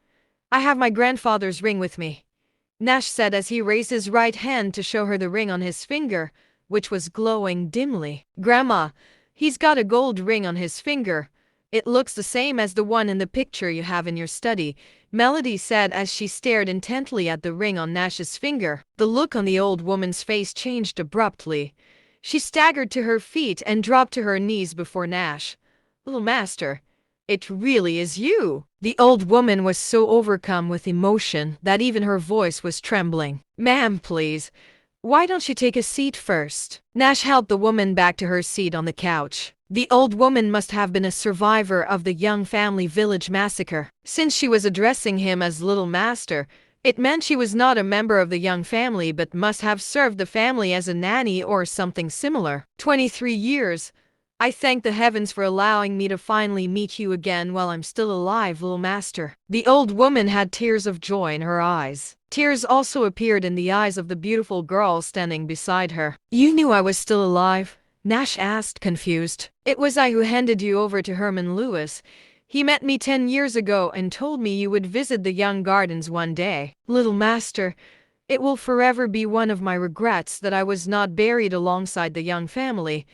I have my grandfather's ring with me, Nash said as he raised his right hand to show her the ring on his finger, which was glowing dimly. Grandma, he's got a gold ring on his finger. It looks the same as the one in the picture you have in your study, Melody said as she stared intently at the ring on Nash's finger. The look on the old woman's face changed abruptly. She staggered to her feet and dropped to her knees before Nash. Little master, it really is you. The old woman was so overcome with emotion that even her voice was trembling. Ma'am, please. Why don't you take a seat first? Nash helped the woman back to her seat on the couch. The old woman must have been a survivor of the Young Family Village massacre. Since she was addressing him as Little Master, it meant she was not a member of the Young family but must have served the family as a nanny or something similar. 23 years. I thank the heavens for allowing me to finally meet you again while I'm still alive, Little Master. The old woman had tears of joy in her eyes. Tears also appeared in the eyes of the beautiful girl standing beside her. You knew I was still alive? Nash asked, confused. It was I who handed you over to Herman Lewis. He met me 10 years ago and told me you would visit the Young Gardens one day. Little Master, it will forever be one of my regrets that I was not buried alongside the Young family.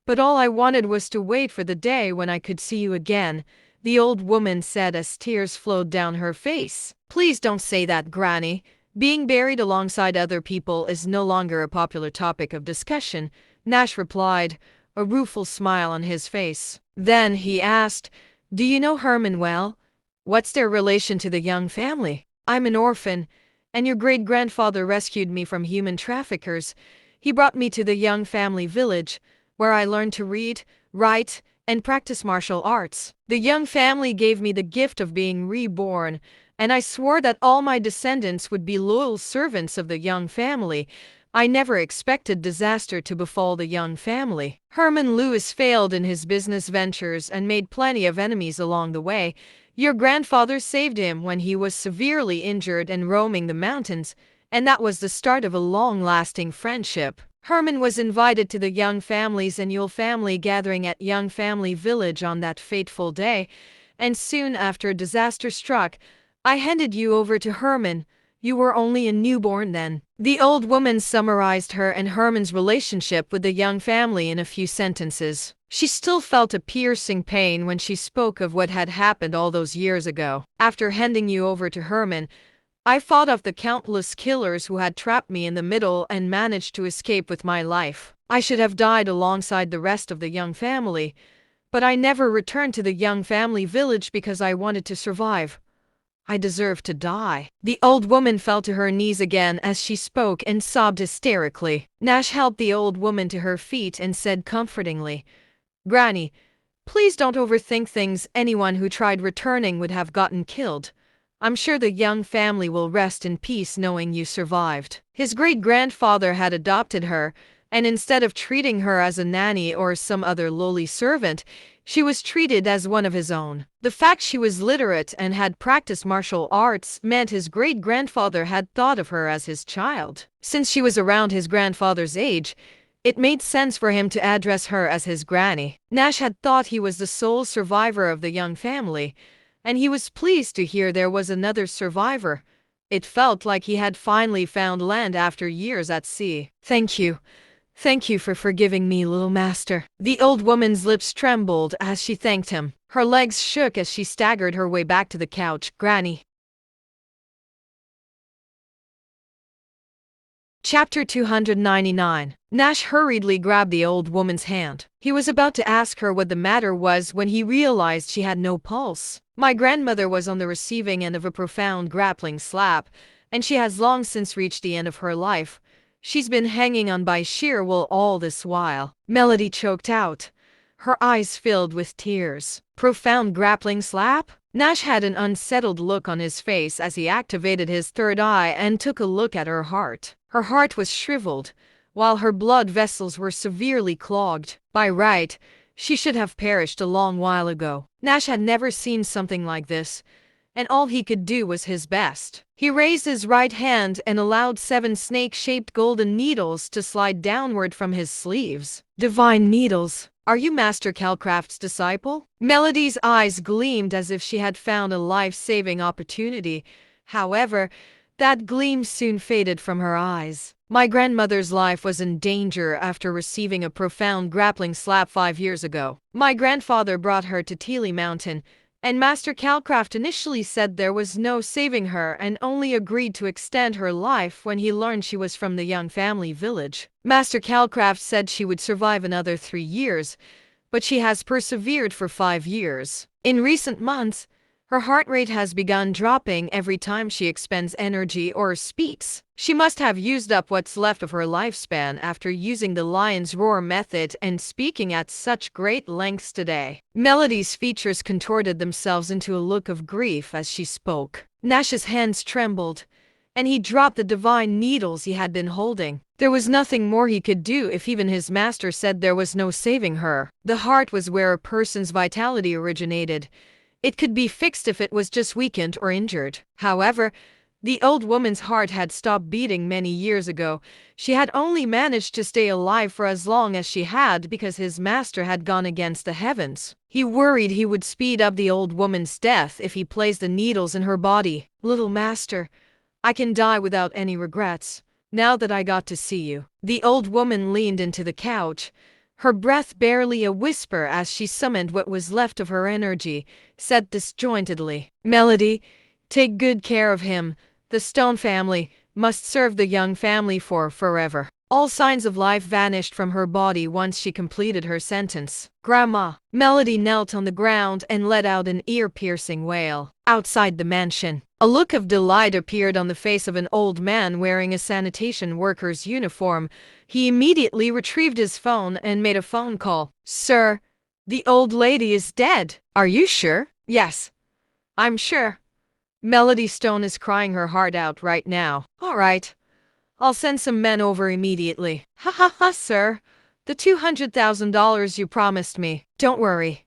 But all I wanted was to wait for the day when I could see you again, the old woman said as tears flowed down her face. Please don't say that, Granny. Being buried alongside other people is no longer a popular topic of discussion, Nash replied, a rueful smile on his face. Then he asked, do you know Herman well? What's their relation to the Young family? I'm an orphan, and your great-grandfather rescued me from human traffickers. He brought me to the Young family village, where I learned to read, write, and practice martial arts. The Young family gave me the gift of being reborn, and I swore that all my descendants would be loyal servants of the Young family. I never expected disaster to befall the Young family. Herman Lewis failed in his business ventures and made plenty of enemies along the way. Your grandfather saved him when he was severely injured and roaming the mountains, and that was the start of a long-lasting friendship. Herman was invited to the Young family's annual family gathering at Young Family Village on that fateful day, and soon after disaster struck, I handed you over to Herman. You were only a newborn then." The old woman summarized her and Herman's relationship with the young family in a few sentences. She still felt a piercing pain when she spoke of what had happened all those years ago. "After handing you over to Herman, I fought off the countless killers who had trapped me in the middle and managed to escape with my life. I should have died alongside the rest of the young family, but I never returned to the young family village because I wanted to survive. I deserve to die." The old woman fell to her knees again as she spoke and sobbed hysterically. Nash helped the old woman to her feet and said comfortingly, "Granny, please don't overthink things. Anyone who tried returning would have gotten killed. I'm sure the young family will rest in peace knowing you survived." His great-grandfather had adopted her, and instead of treating her as a nanny or some other lowly servant, she was treated as one of his own. The fact she was literate and had practiced martial arts meant his great-grandfather had thought of her as his child. Since she was around his grandfather's age, it made sense for him to address her as his granny. Nash had thought he was the sole survivor of the young family, and he was pleased to hear there was another survivor. It felt like he had finally found land after years at sea. "Thank you. Thank you for forgiving me, little master." The old woman's lips trembled as she thanked him. Her legs shook as she staggered her way back to the couch. "Granny." Chapter 299. Nash hurriedly grabbed the old woman's hand. He was about to ask her what the matter was when he realized she had no pulse. "My grandmother was on the receiving end of a profound grappling slap, and she has long since reached the end of her life. She's been hanging on by sheer will all this while." Melody choked out. Her eyes filled with tears. Profound grappling slap? Nash had an unsettled look on his face as he activated his third eye and took a look at her heart. Her heart was shriveled, while her blood vessels were severely clogged. By right, she should have perished a long while ago. Nash had never seen something like this, and all he could do was his best. He raised his right hand and allowed 7 snake-shaped golden needles to slide downward from his sleeves. "Divine needles. Are you Master Calcraft's disciple?" Melody's eyes gleamed as if she had found a life-saving opportunity. However, that gleam soon faded from her eyes. "My grandmother's life was in danger after receiving a profound grappling slap 5 years ago. My grandfather brought her to Teely Mountain, and Master Calcraft initially said there was no saving her and only agreed to extend her life when he learned she was from the young family village. Master Calcraft said she would survive another 3 years, but she has persevered for 5 years. In recent months, her heart rate has begun dropping every time she expends energy or speaks. She must have used up what's left of her lifespan after using the lion's roar method and speaking at such great lengths today." Melody's features contorted themselves into a look of grief as she spoke. Nash's hands trembled, and he dropped the divine needles he had been holding. There was nothing more he could do if even his master said there was no saving her. The heart was where a person's vitality originated. It could be fixed if it was just weakened or injured. However, the old woman's heart had stopped beating many years ago. She had only managed to stay alive for as long as she had because his master had gone against the heavens. He worried he would speed up the old woman's death if he placed the needles in her body. "Little master, I can die without any regrets, now that I got to see you." The old woman leaned into the couch, her breath barely a whisper as she summoned what was left of her energy, said disjointedly, "Melody, take good care of him. The Stone family must serve the young family for forever." All signs of life vanished from her body once she completed her sentence. "Grandma." Melody knelt on the ground and let out an ear-piercing wail. Outside the mansion, a look of delight appeared on the face of an old man wearing a sanitation worker's uniform. He immediately retrieved his phone and made a phone call. "Sir, the old lady is dead." "Are you sure?" "Yes, I'm sure. Melody Stone is crying her heart out right now." "All right. I'll send some men over immediately." "Ha ha ha, sir. The $200,000 you promised me. Don't worry.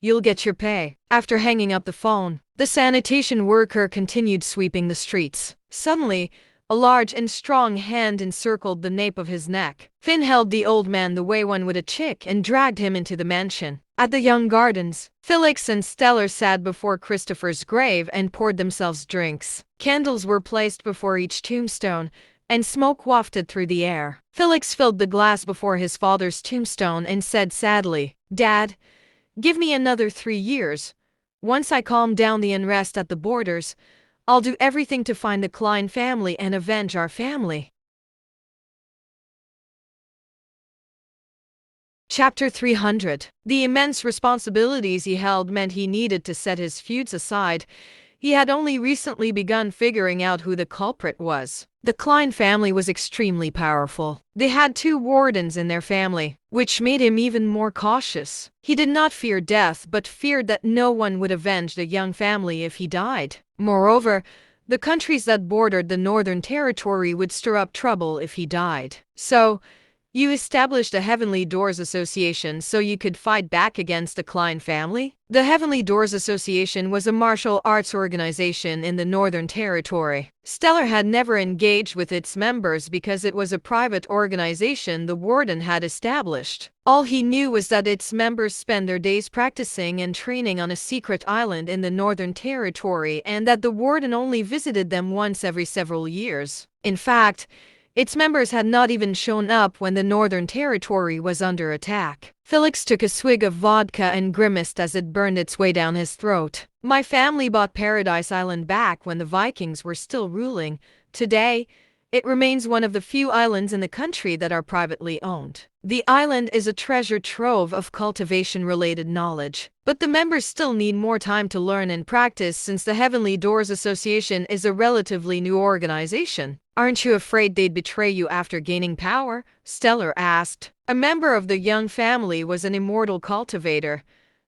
You'll get your pay." After hanging up the phone, the sanitation worker continued sweeping the streets. Suddenly, A large and strong hand encircled the nape of his neck. Finn held the old man the way one would a chick and dragged him into the mansion. At the Young Gardens, Felix and Stellar sat before Christopher's grave and poured themselves drinks. Candles were placed before each tombstone, and smoke wafted through the air. Felix filled the glass before his father's tombstone and said sadly, "Dad, give me another 3 years. Once I calm down the unrest at the borders, I'll do everything to find the Klein family and avenge our family." Chapter 300. The immense responsibilities he held meant he needed to set his feuds aside. He had only recently begun figuring out who the culprit was. The Klein family was extremely powerful. They had 2 wardens in their family, which made him even more cautious. He did not fear death, but feared that no one would avenge the Young family if he died. Moreover, the countries that bordered the Northern Territory would stir up trouble if he died. So, you established a Heavenly Doors Association so you could fight back against the Klein family? The Heavenly Doors Association was a martial arts organization in the Northern Territory. Stellar had never engaged with its members because it was a private organization the warden had established. All he knew was that its members spend their days practicing and training on a secret island in the Northern Territory and that the warden only visited them once every several years. In fact, its members had not even shown up when the Northern Territory was under attack. Felix took a swig of vodka and grimaced as it burned its way down his throat. My family bought Paradise Island back when the Vikings were still ruling. Today, it remains one of the few islands in the country that are privately owned. The island is a treasure trove of cultivation-related knowledge, but the members still need more time to learn and practice since the Heavenly Doors Association is a relatively new organization. Aren't you afraid they'd betray you after gaining power? Stellar asked. A member of the Young family was an immortal cultivator,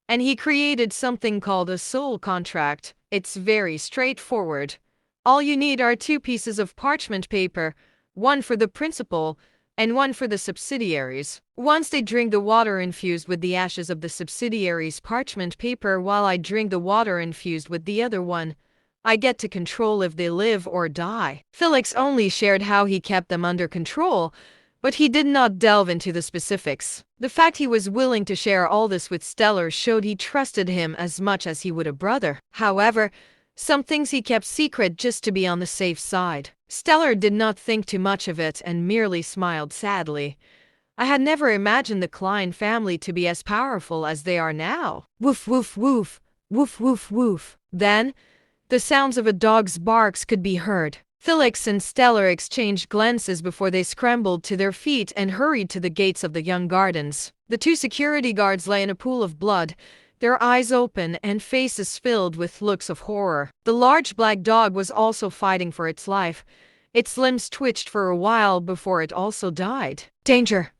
and he created something called a soul contract. It's very straightforward. All you need are 2 pieces of parchment paper, one for the principal and one for the subsidiaries. Once they drink the water infused with the ashes of the subsidiaries' parchment paper while I drink the water infused with the other one, I get to control if they live or die. Felix only shared how he kept them under control, but he did not delve into the specifics. The fact he was willing to share all this with Stellar showed he trusted him as much as he would a brother. However, some things he kept secret just to be on the safe side. Stellar did not think too much of it and merely smiled sadly. I had never imagined the Klein family to be as powerful as they are now. Woof woof woof, woof woof woof. Then, the sounds of a dog's barks could be heard. Felix and Stellar exchanged glances before they scrambled to their feet and hurried to the gates of the Young Gardens. The 2 security guards lay in a pool of blood, their eyes open and faces filled with looks of horror. The large black dog was also fighting for its life. Its limbs twitched for a while before it also died. Danger!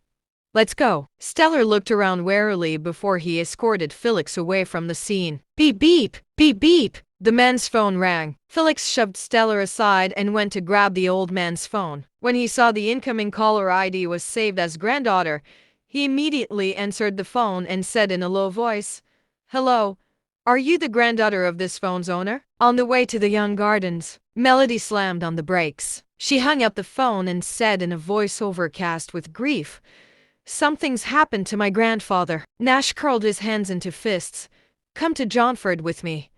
Let's go. Stellar looked around warily before he escorted Felix away from the scene. Beep beep! Beep beep! The man's phone rang. Felix shoved Stellar aside and went to grab the old man's phone. When he saw the incoming caller ID was saved as granddaughter, he immediately answered the phone and said in a low voice, "Hello, are you the granddaughter of this phone's owner?" On the way to the Young Gardens, Melody slammed on the brakes. She hung up the phone and said in a voice overcast with grief, "Something's happened to my grandfather." Nash curled his hands into fists. "Come to Johnford with me.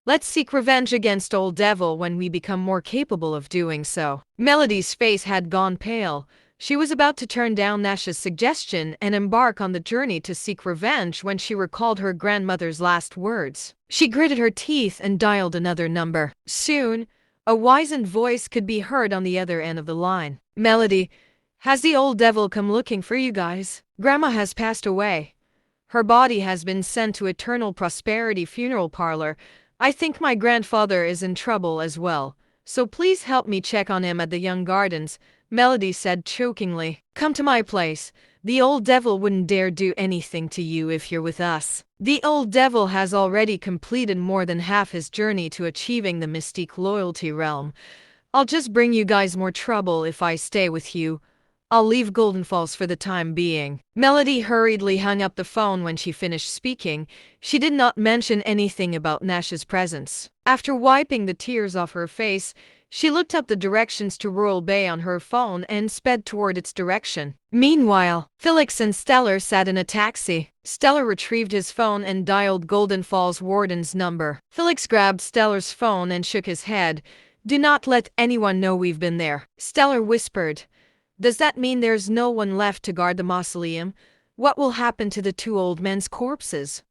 Let's seek revenge against Old Devil when we become more capable of doing so." Melody's face had gone pale. She was about to turn down Nash's suggestion and embark on the journey to seek revenge when she recalled her grandmother's last words. She gritted her teeth and dialed another number. Soon, a wizened voice could be heard on the other end of the line. "Melody, has the Old Devil come looking for you guys? Grandma has passed away. Her body has been sent to Eternal Prosperity Funeral Parlor. I think my grandfather is in trouble as well, so please help me check on him at the Young Gardens," Melody said chokingly. "Come to my place. The Old Devil wouldn't dare do anything to you if you're with us. The Old Devil has already completed more than half his journey to achieving the Mystique Loyalty Realm. I'll just bring you guys more trouble if I stay with you. I'll leave Golden Falls for the time being." Melody hurriedly hung up the phone when she finished speaking. She did not mention anything about Nash's presence. After wiping the tears off her face, she looked up the directions to Royal Bay on her phone and sped toward its direction. Meanwhile, Felix and Stellar sat in a taxi. Stellar retrieved his phone and dialed Golden Falls warden's number. Felix grabbed Stellar's phone and shook his head. "Do not let anyone know we've been there." Stellar whispered, "Does that mean there's no one left to guard the mausoleum? What will happen to the two old men's corpses?"